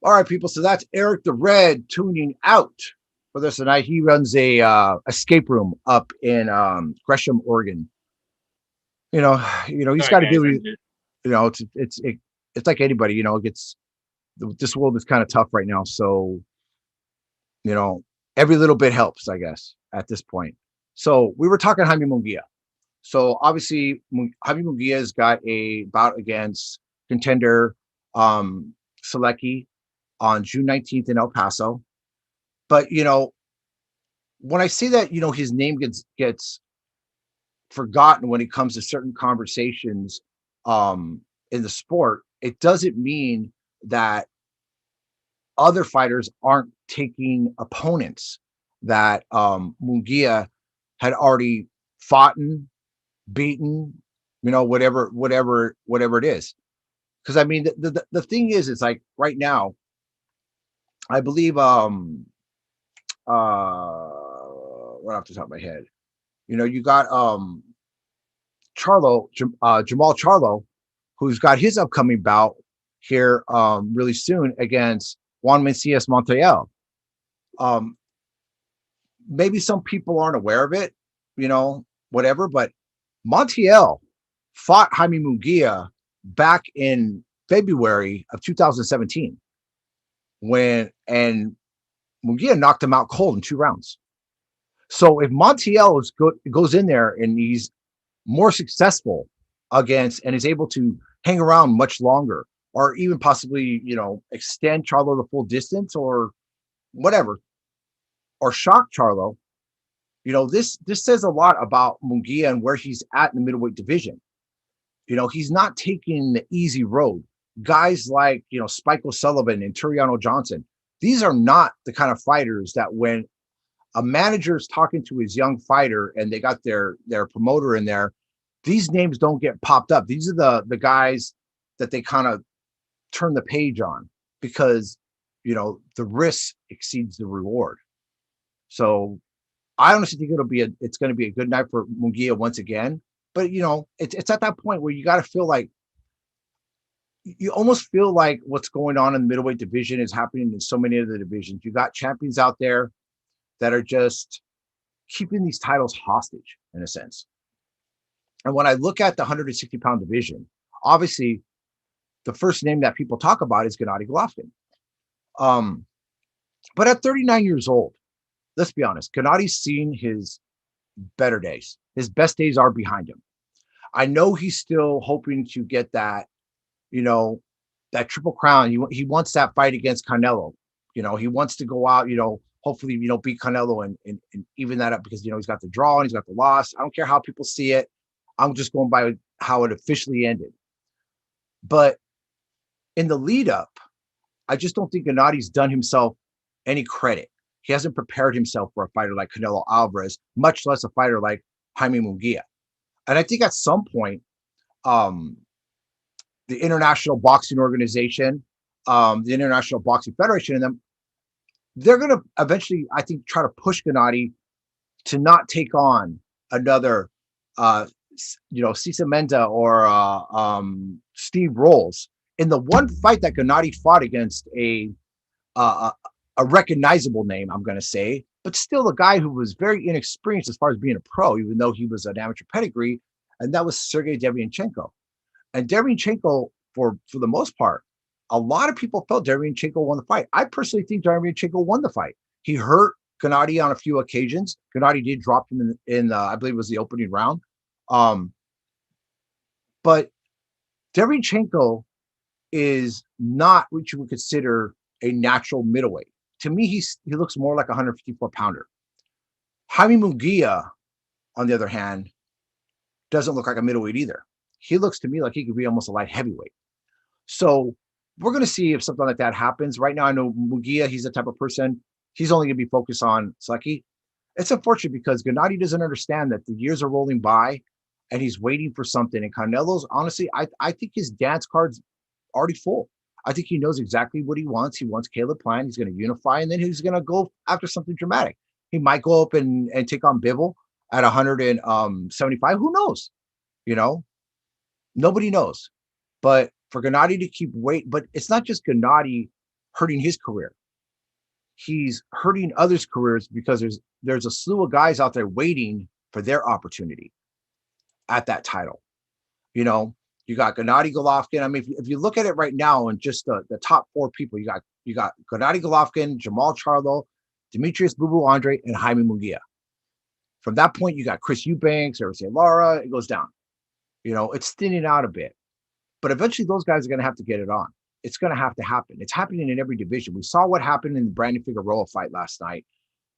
All right, people. So that's Eric the Red tuning out for this tonight. He runs a escape room up in Gresham, Oregon. He's got to do. It's like anybody. This world is kind of tough right now. So, every little bit helps, I guess, at this point. So we were talking Jaime Munguia. So obviously, Jaime Munguia's got a bout against contender Selecki on June 19th in El Paso. But, when I say that, his name gets forgotten when it comes to certain conversations in the sport, it doesn't mean that other fighters aren't taking opponents that Munguia had already fought and beaten, whatever it is. Because I mean, the thing is, it's like right now, I believe right off the top of my head, you got Jamal Charlo, who's got his upcoming bout here really soon against Juan Macias Montiel. Maybe some people aren't aware of it, whatever, but Montiel fought Jaime Munguia back in February of 2017 and Munguia knocked him out cold in 2 rounds. So if Montiel goes in there and he's more successful against and is able to hang around much longer, or even possibly, extend Charlo the full distance or whatever, or shock Charlo, this says a lot about Munguia and where he's at in the middleweight division. He's not taking the easy road. Guys like, Spike O'Sullivan and Turiano Johnson, these are not the kind of fighters that when a manager is talking to his young fighter and they got their promoter in there, these names don't get popped up. These are the guys that they kind of turn the page on because, the risk exceeds the reward. So I honestly think it's going to be a good night for Munguia once again. But it's at that point where you got to feel like you almost feel like what's going on in the middleweight division is happening in so many other divisions. You got champions out there that are just keeping these titles hostage in a sense. And when I look at the 160-pound division, obviously the first name that people talk about is Gennady Golovkin. But at 39 years old, let's be honest, Gennady's seen his better days. His best days are behind him. I know he's still hoping to get that, that triple crown. He wants that fight against Canelo. He wants to go out, hopefully, beat Canelo and even that up because, he's got the draw and he's got the loss. I don't care how people see it. I'm just going by how it officially ended. But in the lead up, I just don't think Gennady's done himself any credit. He hasn't prepared himself for a fighter like Canelo Alvarez, much less a fighter like Jaime Munguia. And I think at some point, the International Boxing Organization, the International Boxing Federation, and them, they're going to eventually, I think, try to push Gennady to not take on another, Cisa Menda or Steve Rolls. In the one fight that Gennady fought against a recognizable name, I'm going to say, but still a guy who was very inexperienced as far as being a pro, even though he was an amateur pedigree, and that was Sergey Derevyanchenko. And Derevyanchenko, for the most part, a lot of people felt Derevyanchenko won the fight. I personally think Derevyanchenko won the fight. He hurt Gennady on a few occasions. Gennady did drop him in I believe it was the opening round. But Derevyanchenko is not what you would consider a natural middleweight. To me, he looks more like a 154-pounder. Jaime Munguia, on the other hand, doesn't look like a middleweight either. He looks to me like he could be almost a light heavyweight. So we're going to see if something like that happens. Right now, I know Munguia, he's the type of person, he's only going to be focused on Seki. It's unfortunate because Gennady doesn't understand that the years are rolling by and he's waiting for something. And Canelo's, honestly, I think his dance card's already full. I think he knows exactly what he wants. He wants Caleb Plant. He's going to unify, and then he's going to go after something dramatic. He might go up and take on Bivol at 175. Who knows? Nobody knows. But for Gennady to keep waiting, but it's not just Gennady hurting his career. He's hurting others' careers because there's a slew of guys out there waiting for their opportunity at that title. You got Gennady Golovkin. I mean, if you look at it right now and just the top four people, you got Gennady Golovkin, Jamal Charlo, Demetrius Bubu Andre, and Jaime Munguia. From that point, you got Chris Eubanks, Ericse Lara. It goes down. It's thinning out a bit. But eventually, those guys are going to have to get it on. It's going to have to happen. It's happening in every division. We saw what happened in the Brandon Figueroa fight last night.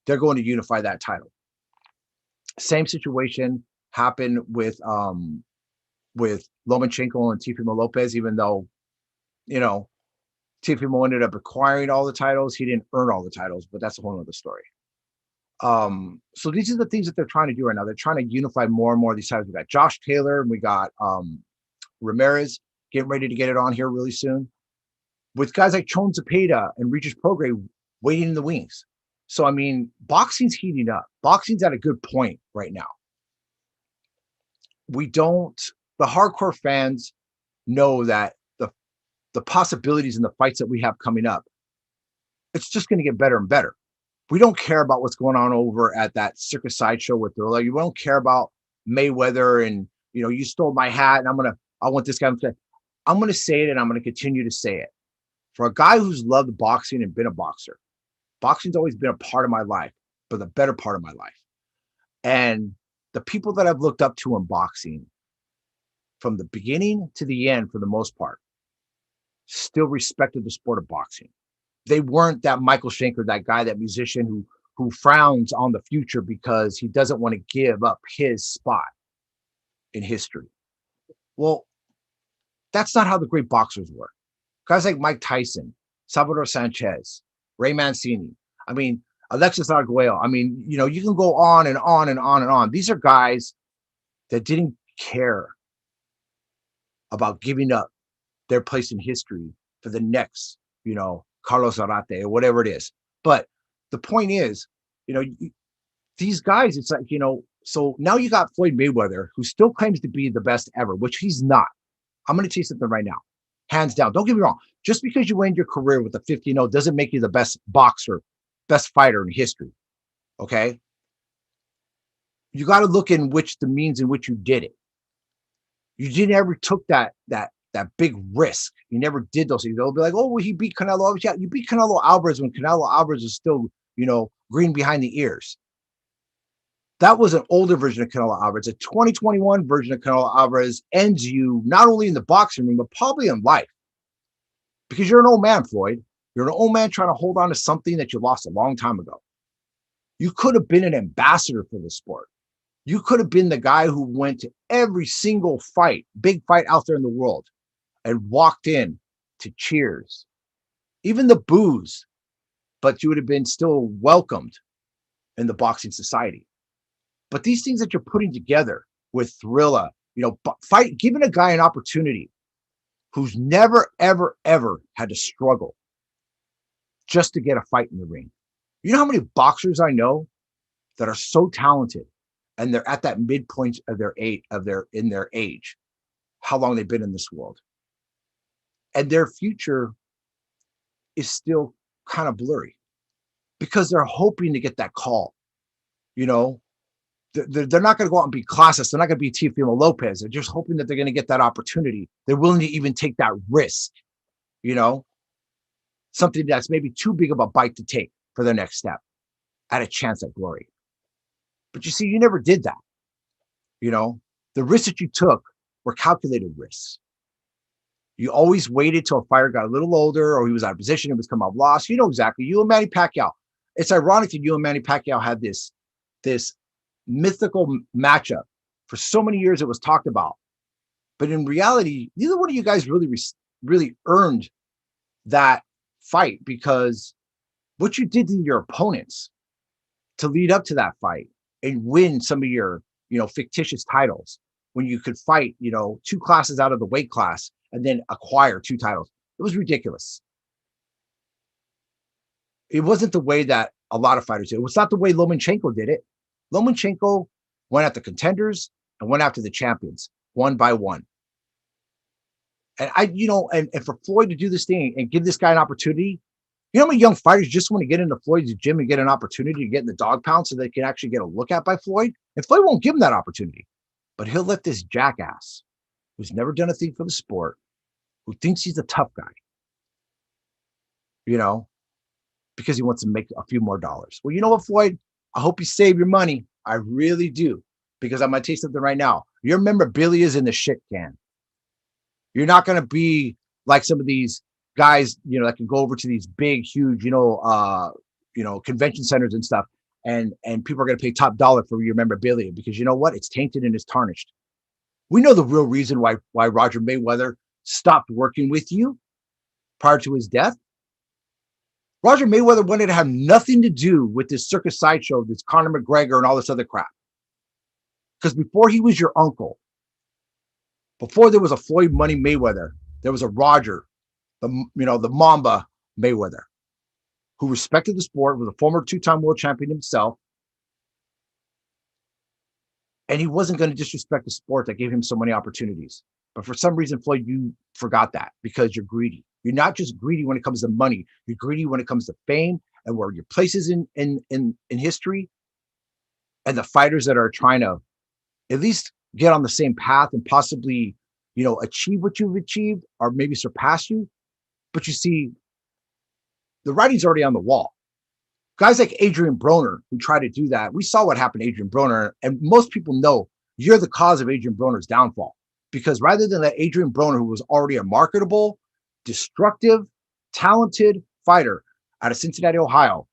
They're going to unify that title. Same situation happened with Lomachenko and Teofimo Lopez, even though, Teofimo ended up acquiring all the titles. He didn't earn all the titles, but that's a whole other story. So these are the things that they're trying to do right now. They're trying to unify more and more of these titles. We got Josh Taylor and we got Ramirez getting ready to get it on here really soon. With guys like Chon Zepeda and Regis Prograis waiting in the wings. So, I mean, boxing's heating up. Boxing's at a good point right now. The hardcore fans know that the possibilities and the fights that we have coming up, it's just going to get better and better. We don't care about what's going on over at that Circus Sideshow with Thriller. You don't care about Mayweather and, you stole my hat and I want this guy. I'm going to say it and I'm going to continue to say it. For a guy who's loved boxing and been a boxer, boxing's always been a part of my life, but the better part of my life. And the people that I've looked up to in boxing from the beginning to the end, for the most part, still respected the sport of boxing. They weren't that Michael Schenker, that guy, that musician who frowns on the future because he doesn't want to give up his spot in history. Well, that's not how the great boxers were. Guys like Mike Tyson, Salvador Sanchez, Ray Mancini, Alexis Arguello. You can go on and on and on and on. These are guys that didn't care about giving up their place in history for the next, Carlos Zarate or whatever it is. But the point is, these guys, it's like, so now you got Floyd Mayweather, who still claims to be the best ever, which he's not. I'm going to tell you something right now. Hands down. Don't get me wrong. Just because you end your career with a 50-0 doesn't make you the best boxer, best fighter in history. Okay? You got to look in the means in which you did it. You didn't ever took that big risk. You never did those things. They'll be like, oh, well, he beat Canelo Alvarez. Yeah, you beat Canelo Alvarez when Canelo Alvarez is still, green behind the ears. That was an older version of Canelo Alvarez. A 2021 version of Canelo Alvarez ends you not only in the boxing ring, but probably in life. Because you're an old man, Floyd. You're an old man trying to hold on to something that you lost a long time ago. You could have been an ambassador for the sport. You could have been the guy who went to every single fight, big fight out there in the world, and walked in to cheers, even the boos, but you would have been still welcomed in the boxing society. But these things that you're putting together with Thrilla, giving a guy an opportunity who's never, ever, ever had to struggle just to get a fight in the ring. You know how many boxers I know that are so talented and they're at that midpoint of their age, how long they've been in this world. And their future is still kind of blurry because they're hoping to get that call. They're not going to go out and be classists. They're not going to be Teofimo Lopez. They're just hoping that they're going to get that opportunity. They're willing to even take that risk, something that's maybe too big of a bite to take for their next step at a chance at glory. But you see, you never did that. The risks that you took were calculated risks. You always waited till a fighter got a little older or he was out of position and was come out lost. Exactly. You and Manny Pacquiao. It's ironic that you and Manny Pacquiao had this mythical matchup. For so many years it was talked about. But in reality, neither one of you guys really earned that fight, because what you did to your opponents to lead up to that fight and win some of your, fictitious titles when you could fight, 2 classes out of the weight class and then acquire 2 titles. It was ridiculous. It wasn't the way that a lot of fighters did. It was not the way Lomachenko did it. Lomachenko went after contenders and went after the champions one by one. And and for Floyd to do this thing and give this guy an opportunity, how many young fighters just want to get into Floyd's gym and get an opportunity to get in the dog pound so they can actually get a look at by Floyd? And Floyd won't give him that opportunity, but he'll let this jackass who's never done a thing for the sport, who thinks he's a tough guy, because he wants to make a few more dollars. Well, you know what, Floyd? I hope you save your money. I really do, because I'm going to tell you something right now. Your memorabilia is in the shit can. You're not going to be like some of these guys, that can go over to these big, huge, convention centers and stuff, and people are going to pay top dollar for your memorabilia, because you know what? It's tainted and it's tarnished. We know the real reason why Roger Mayweather stopped working with you prior to his death. Roger Mayweather wanted to have nothing to do with this circus sideshow, this Conor McGregor and all this other crap. Because before he was your uncle, before there was a Floyd Money Mayweather, there was a Roger, the Mamba Mayweather, who respected the sport, was a former 2-time world champion himself. And he wasn't going to disrespect the sport that gave him so many opportunities. But for some reason, Floyd, you forgot that because you're greedy. You're not just greedy when it comes to money. You're greedy when it comes to fame and where your place is in history. And the fighters that are trying to at least get on the same path and possibly, achieve what you've achieved or maybe surpass you. But you see, the writing's already on the wall. Guys like Adrian Broner, who try to do that, we saw what happened to Adrian Broner, and most people know you're the cause of Adrian Broner's downfall. Because rather than that Adrian Broner, who was already a marketable, destructive, talented fighter out of Cincinnati, Ohio,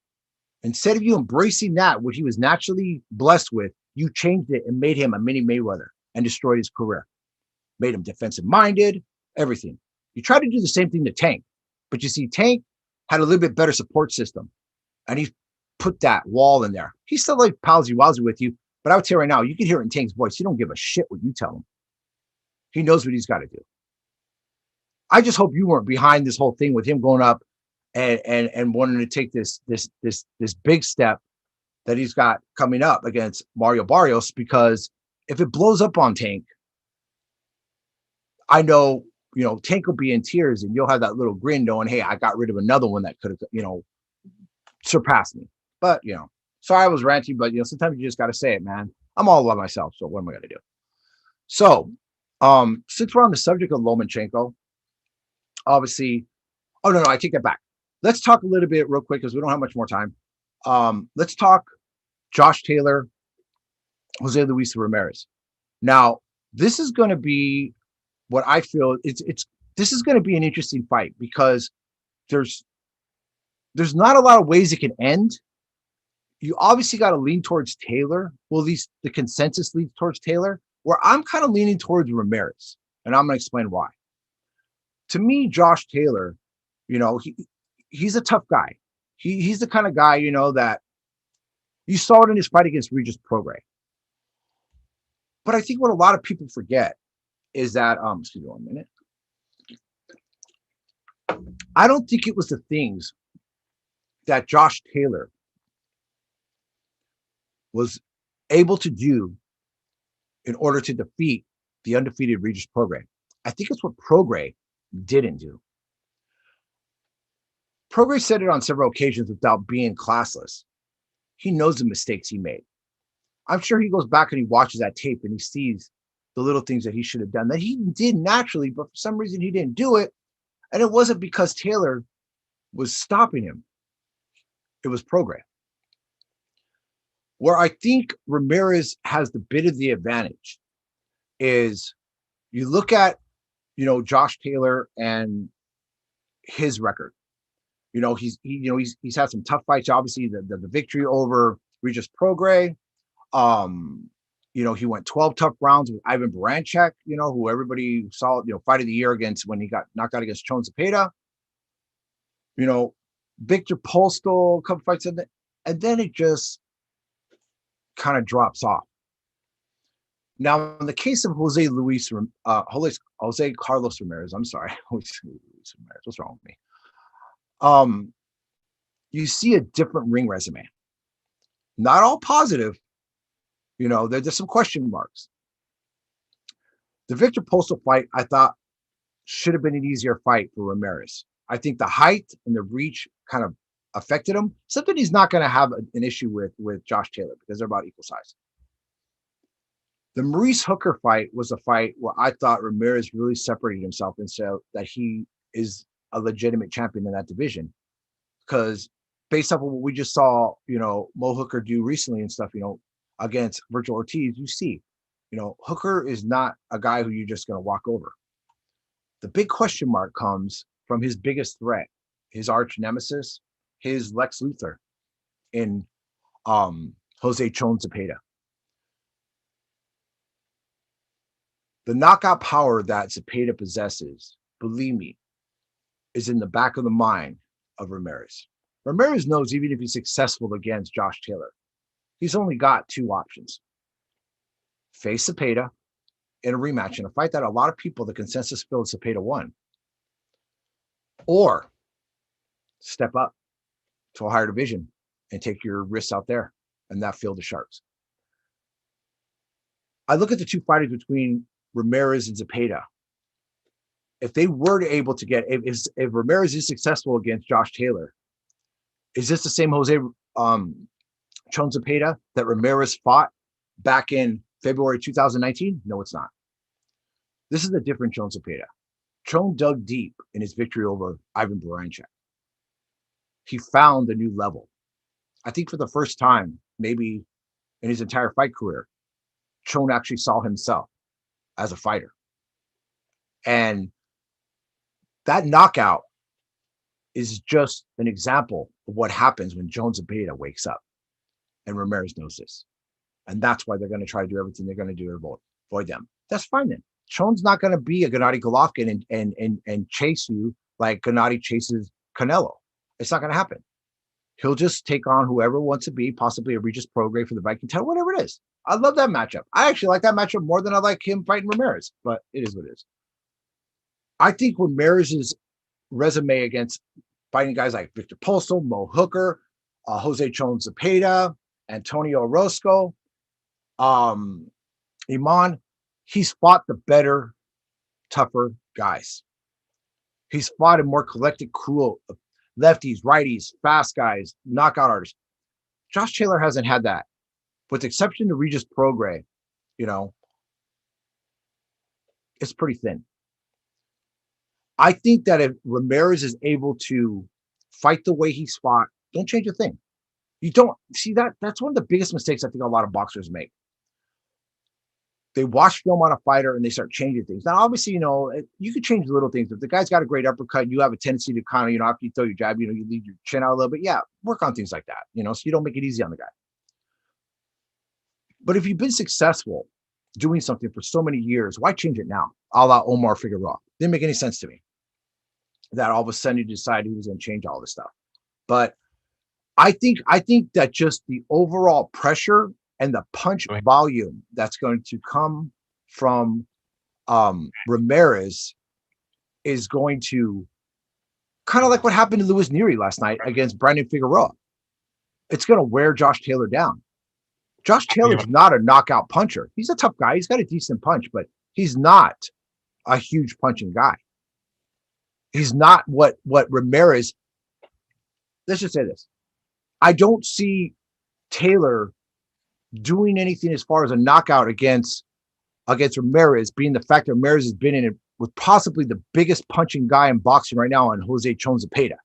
instead of you embracing that, what he was naturally blessed with, you changed it and made him a mini Mayweather and destroyed his career. Made him defensive-minded, everything. You tried to do the same thing to Tank, but you see, Tank had a little bit better support system, and he put that wall in there. He's still like palsy-walsy with you, but I would tell you right now, you can hear it in Tank's voice. He don't give a shit what you tell him. He knows what he's got to do. I just hope you weren't behind this whole thing with him going up and wanting to take this big step that he's got coming up against Mario Barrios, because if it blows up on Tank, I know, Tank will be in tears and you'll have that little grin knowing, hey, I got rid of another one that could have, surpassed me. But, sorry I was ranting, but, sometimes you just got to say it, man. I'm all by myself. So what am I going to do? So, since we're on the subject of Lomachenko, obviously, oh, no, I take that back. Let's talk a little bit real quick because we don't have much more time. Let's talk Josh Taylor, Jose Luis Ramirez. Now, this is going to be what I feel this is going to be an interesting fight because there's not a lot of ways it can end. You obviously got to lean towards Taylor. Well, at least the consensus leans towards Taylor, where I'm kind of leaning towards Ramirez, and I'm going to explain why. To me, Josh Taylor, he's a tough guy. He's the kind of guy, that you saw it in his fight against Regis Prograis. But I think what a lot of people forget is that, excuse me 1 minute. I don't think it was the things that Josh Taylor was able to do in order to defeat the undefeated Regis Prograis. I think it's what Prograis didn't do. Prograis said it on several occasions without being classless. He knows the mistakes he made. I'm sure he goes back and he watches that tape and he sees the little things that he should have done that he did naturally, but for some reason he didn't do it. And it wasn't because Taylor was stopping him. It was Prograis. Where I think Ramirez has the bit of the advantage is you look at, Josh Taylor and his record. He's had some tough fights. Obviously, the victory over Regis Prograis. He went 12 tough rounds with Ivan Baranchek, who everybody saw, fight of the year against when he got knocked out against Chon Zepeda. Victor Postol, a couple fights, and then it just kind of drops off. Now, in the case of Jose Carlos Ramirez, I'm sorry, Jose Luis Ramirez, what's wrong with me? You see a different ring resume. Not all positive. There's some question marks. The Victor Postol fight, I thought, should have been an easier fight for Ramirez. I think the height and the reach kind of affected him. Something he's not going to have an issue with Josh Taylor because they're about equal size. The Maurice Hooker fight was a fight where I thought Ramirez really separated himself and said that he is a legitimate champion in that division. Because based off of what we just saw, Mo Hooker do recently and stuff, against Virgil Ortiz, you see, Hooker is not a guy who you're just going to walk over. The big question mark comes from his biggest threat, his arch nemesis, his Lex Luthor in Jose Chon Zepeda. The knockout power that Zepeda possesses, believe me, is in the back of the mind of Ramirez. Ramirez knows even if he's successful against Josh Taylor, he's only got two options. Face Zepeda in a rematch in a fight that a lot of people, the consensus feels Zepeda won. Or step up to a higher division and take your risks out there in that field of sharks. I look at the two fighters between Ramirez and Zepeda. If they were to able to get, if Ramirez is successful against Josh Taylor, is this the same Jose Chon Zepeda that Ramirez fought back in February 2019? No, it's not. This is a different Chon Zepeda. Chon dug deep in his victory over Ivan Baranchek. He found a new level. I think for the first time, maybe in his entire fight career, Chon actually saw himself as a fighter. And that knockout is just an example of what happens when Chon Zepeda wakes up. And Ramirez knows this. And that's why they're going to try to do everything they're going to do to avoid them. That's fine then. Chon's not going to be a Gennady Golovkin and chase you like Gennady chases Canelo. It's not going to happen. He'll just take on whoever wants to be, possibly a Regis Prograis for the Viking title, whatever it is. I love that matchup. I actually like that matchup more than I like him fighting Ramirez, but it is what it is. I think Ramirez's resume against fighting guys like Victor Postal, Mo Hooker, Jose Chon Zepeda, Antonio Orozco, Iman, he's fought the better, tougher guys. He's fought a more collected crew of lefties, righties, fast guys, knockout artists. Josh Taylor hasn't had that. With the exception to Regis Prograis, it's pretty thin. I think that if Ramirez is able to fight the way he's fought, don't change a thing. You don't see that. That's one of the biggest mistakes I think a lot of boxers make. They watch film on a fighter and they start changing things. Now, obviously, you can change little things. If the guy's got a great uppercut, you have a tendency to kind of, after you throw your jab, you leave your chin out a little bit. Yeah, work on things like that, so you don't make it easy on the guy. But if you've been successful doing something for so many years, why change it now? A la Omar Figueroa. Didn't make any sense to me that all of a sudden he decided he was going to change all this stuff. But I think that just the overall pressure and the punch volume that's going to come from Ramirez is going to kind of like what happened to Luis Nery last night against Brandon Figueroa. It's going to wear Josh Taylor down. Josh Taylor's not a knockout puncher. He's a tough guy. He's got a decent punch, but he's not a huge punching guy. He's not what Ramirez. Let's just say this. I don't see Taylor doing anything as far as a knockout against Ramirez, being the fact that Ramirez has been in it with possibly the biggest punching guy in boxing right now on Jose Chon Zepeda.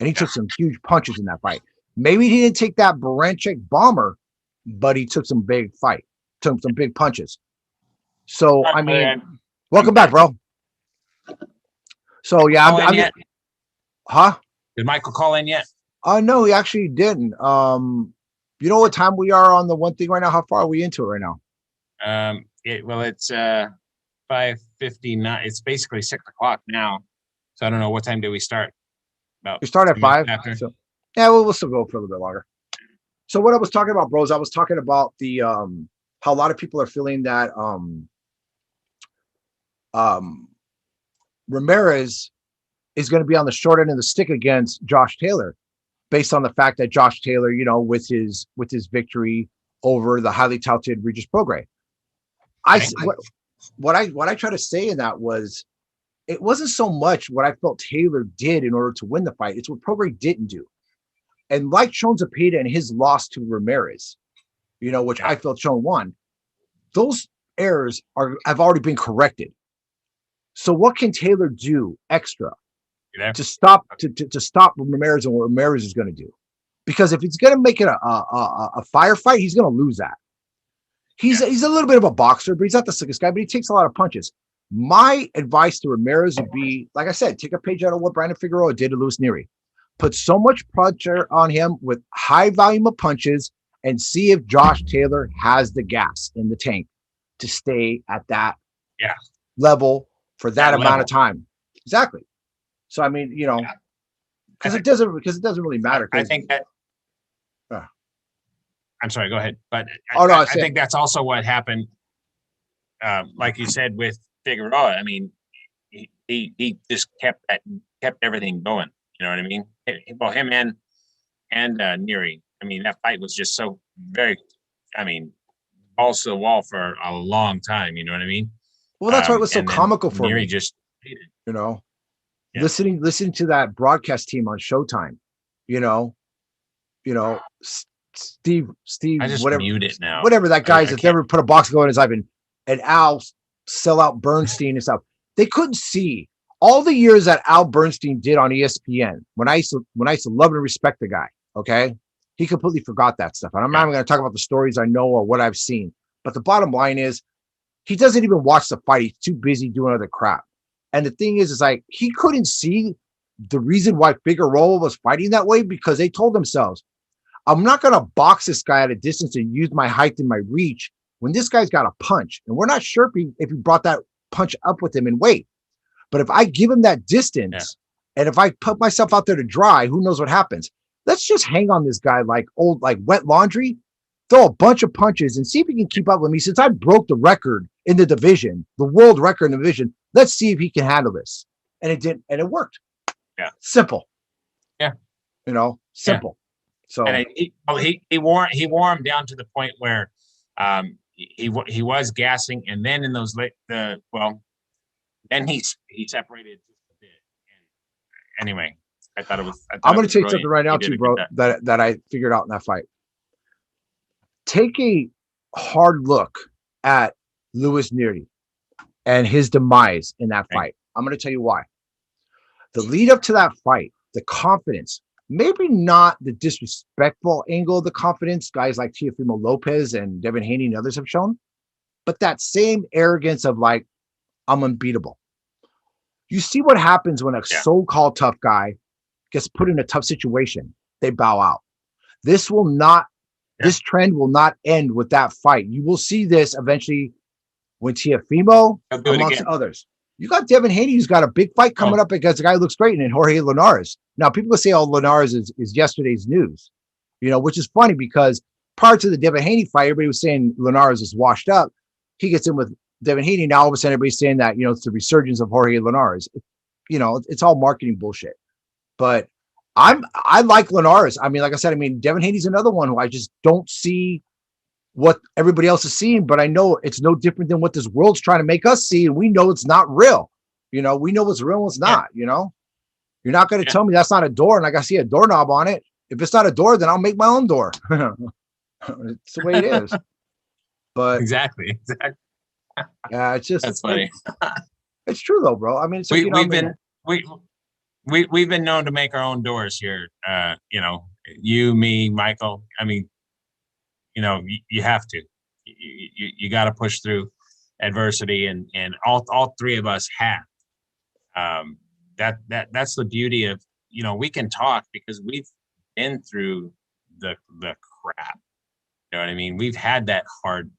And he took some huge punches in that fight. Maybe he didn't take that Baranchik bomber, but he took some big punches. So, I mean, welcome back, bro. So, yeah, I'm yet? Huh? Did Michael call in yet? No, he actually didn't. You know what time we are on the one thing right now? How far are we into it right now? It's 5:59. It's basically 6:00 now. So I don't know, what time do we start? We start at 5. So, yeah, we'll still go for a little bit longer. So what I was talking about, bros, I was talking about the how a lot of people are feeling that Ramirez is going to be on the short end of the stick against Josh Taylor, based on the fact that Josh Taylor, with his victory over the highly touted Regis Prograis. What I try to say in that was, it wasn't so much what I felt Taylor did in order to win the fight. It's what Prograis didn't do. And like Chon Zepeda and his loss to Ramirez, which I felt Chon won, those errors have already been corrected. So what can Taylor do extra to stop Ramirez and what Ramirez is going to do? Because if he's going to make it a firefight, he's going to lose that. He's a little bit of a boxer, but he's not the sickest guy, but he takes a lot of punches. My advice to Ramirez would be, like I said, take a page out of what Brandon Figueroa did to Luis Nery. Put so much pressure on him with high volume of punches and see if Josh Taylor has the gas in the tank to stay at that level for that amount of time. Exactly. So, I mean, because it doesn't really matter. I think that, I'm sorry, go ahead. But I think that's also what happened. Like you said, with Figueroa, I mean, he just kept everything going. You know what I mean? Well, him and Nery. I mean, that fight was just so balls to the wall for a long time. You know what I mean? Well, that's why it was so comical for Nery me. Just, listening to that broadcast team on Showtime. Steve. I just whatever, mute it now. Whatever that guy's that's never put a box going in his life, and Al sell out Bernstein and stuff. They couldn't see all the years that Al Bernstein did on ESPN, when I used to love and respect the guy, okay? He completely forgot that stuff. And I'm not even going to talk about the stories I know or what I've seen. But the bottom line is, he doesn't even watch the fight. He's too busy doing other crap. And the thing is like, he couldn't see the reason why Figueroa was fighting that way, because they told themselves, I'm not going to box this guy at a distance and use my height and my reach when this guy's got a punch. And we're not sure if he brought that punch up with him in weight. But if I give him that distance and if I put myself out there to dry, who knows what happens? let's just hang on this guy like wet laundry, throw a bunch of punches and see if he can keep up with me. Since I broke the record in the division, the world record in the division, let's see if he can handle this. And it did, and it worked. Yeah. Simple. Yeah. Simple. Yeah. So and he wore him down to the point where he was gassing, and then in those then he separated just a bit. And anyway, I'm going to tell you something right now too, bro, that I figured out in that fight. Take a hard look at Louis Nery and his demise in that fight. I'm going to tell you why. The lead up to that fight, the confidence, maybe not the disrespectful angle of the confidence guys like Teofimo Lopez and Devin Haney and others have shown, but that same arrogance of like, I'm unbeatable. You see what happens when a so-called tough guy gets put in a tough situation. They bow out. This trend will not end with that fight. You will see this eventually when Teofimo, amongst others. You got Devin Haney, who's got a big fight coming up against a guy who looks great, and Jorge Linares. Now, people will say, oh, Linares is yesterday's news, which is funny because prior to the Devin Haney fight, everybody was saying Linares is washed up. He gets in with Devin Haney. Now, all of a sudden, everybody's saying that, it's the resurgence of Jorge Linares. It's all marketing bullshit. But I like Linares. I mean, like I said, Devin Haney's another one who I just don't see what everybody else is seeing, but I know it's no different than what this world's trying to make us see. And we know it's not real. We know what's real and what's not, You're not going to tell me that's not a door and I got to see a doorknob on it. If it's not a door, then I'll make my own door. It's the way it is. But exactly. Yeah, it's just, that's funny. It's true though, bro. It's we've been known to make our own doors here. You, me, Michael. You have to. You got to push through adversity, and all three of us have. That's the beauty of we can talk because we've been through the crap. You know what I mean? We've had that hard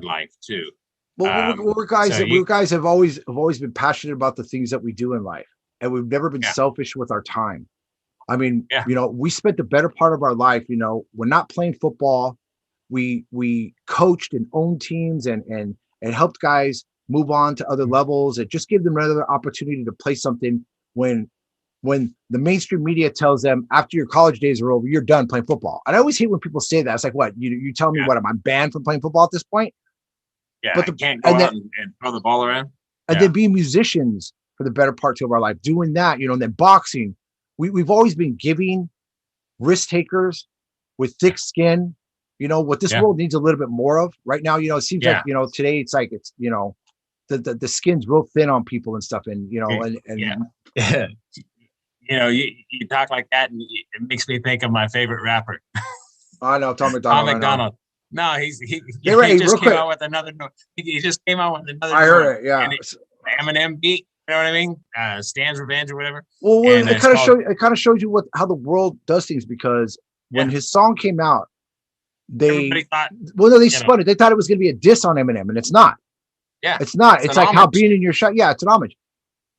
life too. Well, we're guys have always been passionate about the things that we do in life, and we've never been selfish with our time. We spent the better part of our life. We're not playing football. We coached and owned teams and helped guys move on to other levels and just give them another opportunity to play something when the mainstream media tells them after your college days are over, you're done playing football. And I always hate when people say that. It's like, what, you telling me what, am I banned from playing football at this point? Yeah, but you can't go out and throw the ball around. And then being musicians for the better part of our life, doing that, and then boxing. We've always been giving, risk takers with thick skin. What this world needs a little bit more of right now. It seems like today it's like the skin's real thin on people and stuff, and you talk like that, and it makes me think of my favorite rapper. I know Tom McDonald. Tom McDonald. No, he just came out with another. He just came out with another. I heard it. Yeah, Eminem beat. You know what I mean? Stan's Revenge or whatever. Well, it kind of shows you how the world does things, because when his song came out, they spun it. They thought it was going to be a diss on Eminem, and it's not. Yeah, it's not. It's like homage. How being in your shot. Yeah, it's an homage.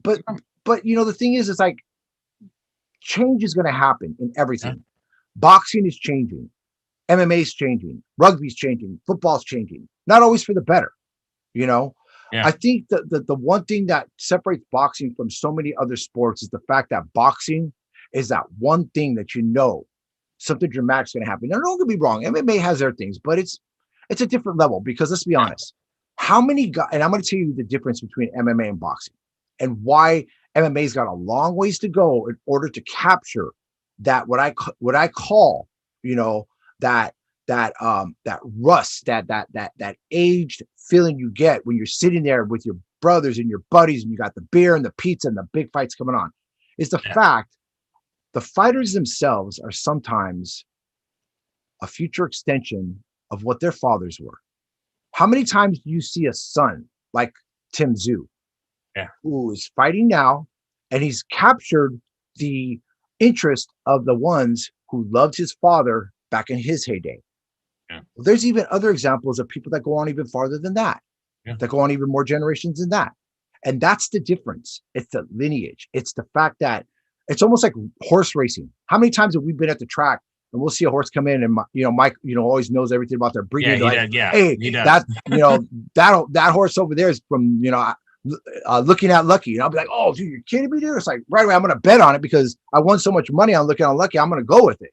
But the thing is, it's like change is going to happen in everything. Yeah. Boxing is changing. MMA is changing. Rugby's changing. Football's changing. Not always for the better. Yeah. I think that the one thing that separates boxing from so many other sports is the fact that boxing is that one thing that something dramatic is going to happen. Now, don't get me wrong. MMA has their things, but it's a different level, because let's be honest. How many guys, and I'm going to tell you the difference between MMA and boxing and why MMA's got a long ways to go in order to capture that, what I call, that rust, that aged feeling you get when you're sitting there with your brothers and your buddies and you got the beer and the pizza and the big fights coming on, is the fact the fighters themselves are sometimes a future extension of what their fathers were. How many times do you see a son like Tim Tszyu, who is fighting now, and he's captured the interest of the ones who loved his father back in his heyday? Yeah. Well, there's even other examples of people that go on even farther than that, that go on even more generations than that. And that's the difference. It's the lineage. It's the fact that it's almost like horse racing. How many times have we been at the track and we'll see a horse come in and Mike, always knows everything about their breeding. Hey, he does. that, that horse over there is from, looking at Lucky. And I'll be like, oh, dude, you're kidding me, dude. It's like, right away, I'm going to bet on it because I won so much money on looking at Lucky. I'm going to go with it.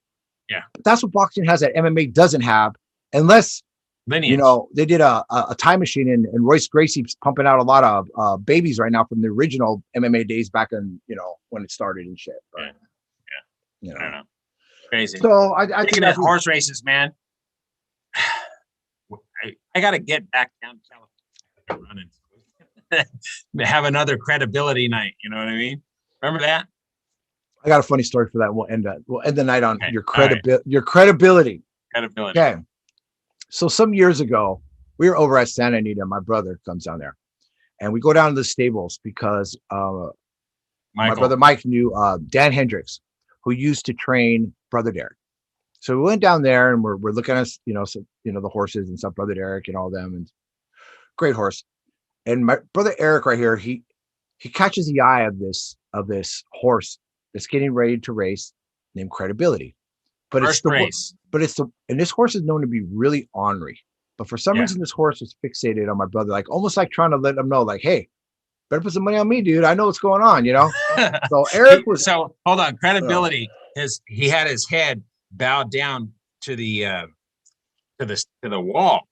Yeah. But that's what boxing has that MMA doesn't have, unless, lineage. they did a time machine and Royce Gracie's pumping out a lot of babies right now from the original MMA days back in, when it started and shit. But, I don't know. Crazy. So I think that horse races, man. I got to get back down to California running. Have another credibility night. You know what I mean? Remember that? I got a funny story for that. We'll end the night on your credibility. Right. Your credibility. Credibility. Okay. So some years ago, we were over at Santa Anita. My brother comes down there, and we go down to the stables because my brother Mike knew Dan Hendricks, who used to train Brother Derek. So we went down there and we're looking at the horses and stuff, Brother Derek and all them, and great horse. And my brother Eric right here, he catches the eye of this horse that's getting ready to race named Credibility. But First race. And this horse is known to be really ornery. But for some reason, this horse was fixated on my brother, like almost like trying to let him know, like, hey, better put some money on me, dude. I know what's going on, So Eric was. So hold on, Credibility. He had his head bowed down to the wall,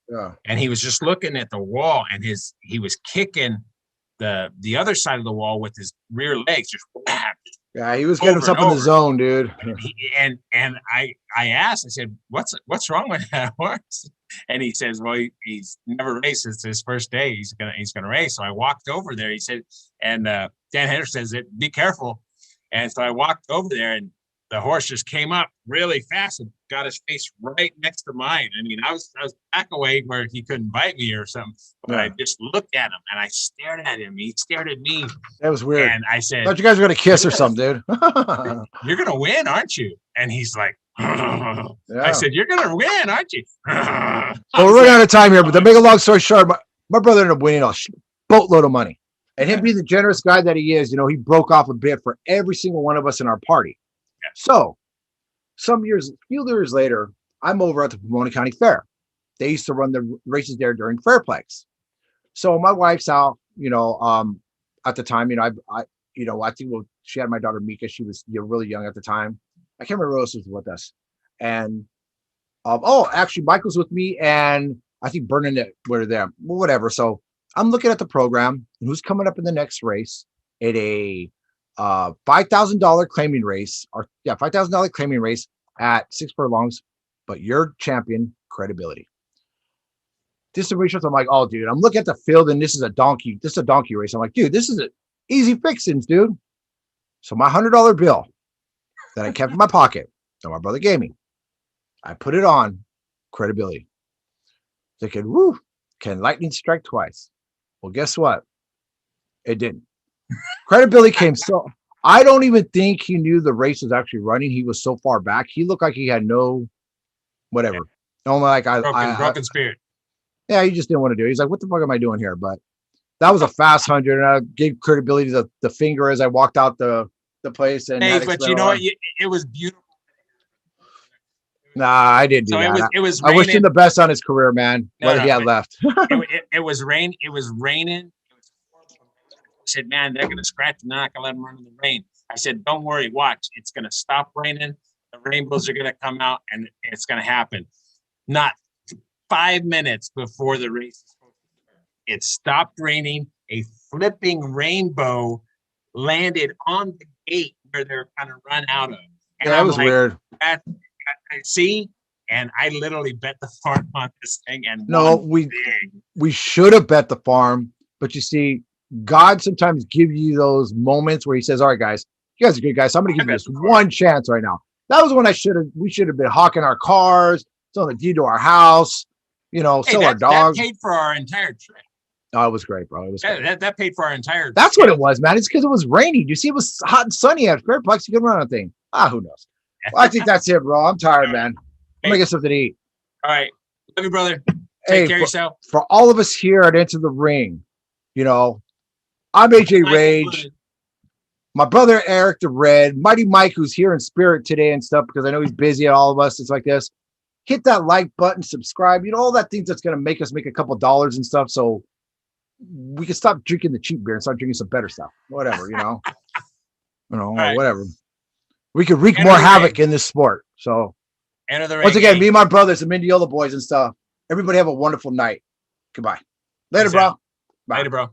and he was just looking at the wall, and he was kicking the other side of the wall with his rear legs, just yeah, he was getting himself in the zone, dude. And I asked, I said, what's wrong with that horse? And he says, well, he's never raced. It's his first day. He's gonna race. So I walked over there. He said, and Dan Henderson says, be careful. And so I walked over there, and the horse just came up really fast and got his face right next to mine. I mean, I was back away where he couldn't bite me or something, but I just looked at him and I stared at him. He stared at me. That was weird. And I said, thought you guys were going to kiss or something, dude. You're going to win, aren't you? And he's like, I said, you're going to win, aren't you? So we're running out of time here, but to make a long story short, my brother ended up winning a boatload of money. And him being the generous guy that he is, he broke off a bit for every single one of us in our party. So a few years later, I'm over at the Pomona County Fair. They used to run the races there during Fairplex. So my wife's out, at the time, I think she had my daughter Mika. She was really young at the time. I can't remember who else was with us. And actually Michael's with me, and I think Bernadette were there, whatever. So I'm looking at the program and who's coming up in the next race at a $5,000 claiming race, $5,000 claiming race at 6 furlongs, but your champion, Credibility. This is I'm like, oh, dude, I'm looking at the field and this is a donkey race. I'm like, dude, this is an easy fixings, dude. So my $100 bill that I kept in my pocket, that my brother gave me, I put it on Credibility. Thinking, woo, can lightning strike twice? Well, guess what? It didn't. Credibility came I don't even think he knew the race was actually running. He was so far back. He looked like he had no whatever. Only like broken spirit. Yeah, he just didn't want to do it. He's like, what the fuck am I doing here? But that was a fast 100, and I gave Credibility the finger as I walked out the place. And hey, but you know what? It was beautiful. Nah, I didn't do that. It was I wish him the best on his career, man. What he had left. It was raining. It was raining. I said, man, they're going to scratch and they're not going to let them run in the rain. I said, don't worry, watch. It's going to stop raining. The rainbows are going to come out and it's going to happen. Not 5 minutes before the race, it stopped raining. A flipping rainbow landed on the gate where they're going to run out of. And that was weird. I see. And I literally bet the farm on this thing. And no, we should have bet the farm, but you see, God sometimes gives you those moments where he says, all right, guys, you guys are good guys. So I'm going to give you this one chance right now. That was when we should have been hawking our cars, selling the deed to our house, sell our dogs. That paid for our entire trip. Oh, it was great, bro. It was great. That paid for our entire That's what it was, man. It's because it was raining. You see, it was hot and sunny at Fairplex. You could run on a thing. Who knows? Well, I think that's it, bro. I'm tired, man. I'm going to get something to eat. All right. Love you, brother. Take care of yourself. For all of us here at Enter the Ring, I'm AJ Rage. my brother Eric the Red, Mighty Mike, who's here in spirit today and stuff, because I know he's busy at all of us. It's like this. Hit that like button, subscribe, all that things that's going to make us make a couple dollars and stuff. So we can stop drinking the cheap beer and start drinking some better stuff. Whatever, right. whatever. We could wreak more havoc in this sport. So once again, me and my brothers, the Mendiola boys and stuff. Everybody have a wonderful night. Goodbye. Later, bro. Bye. Later, bro.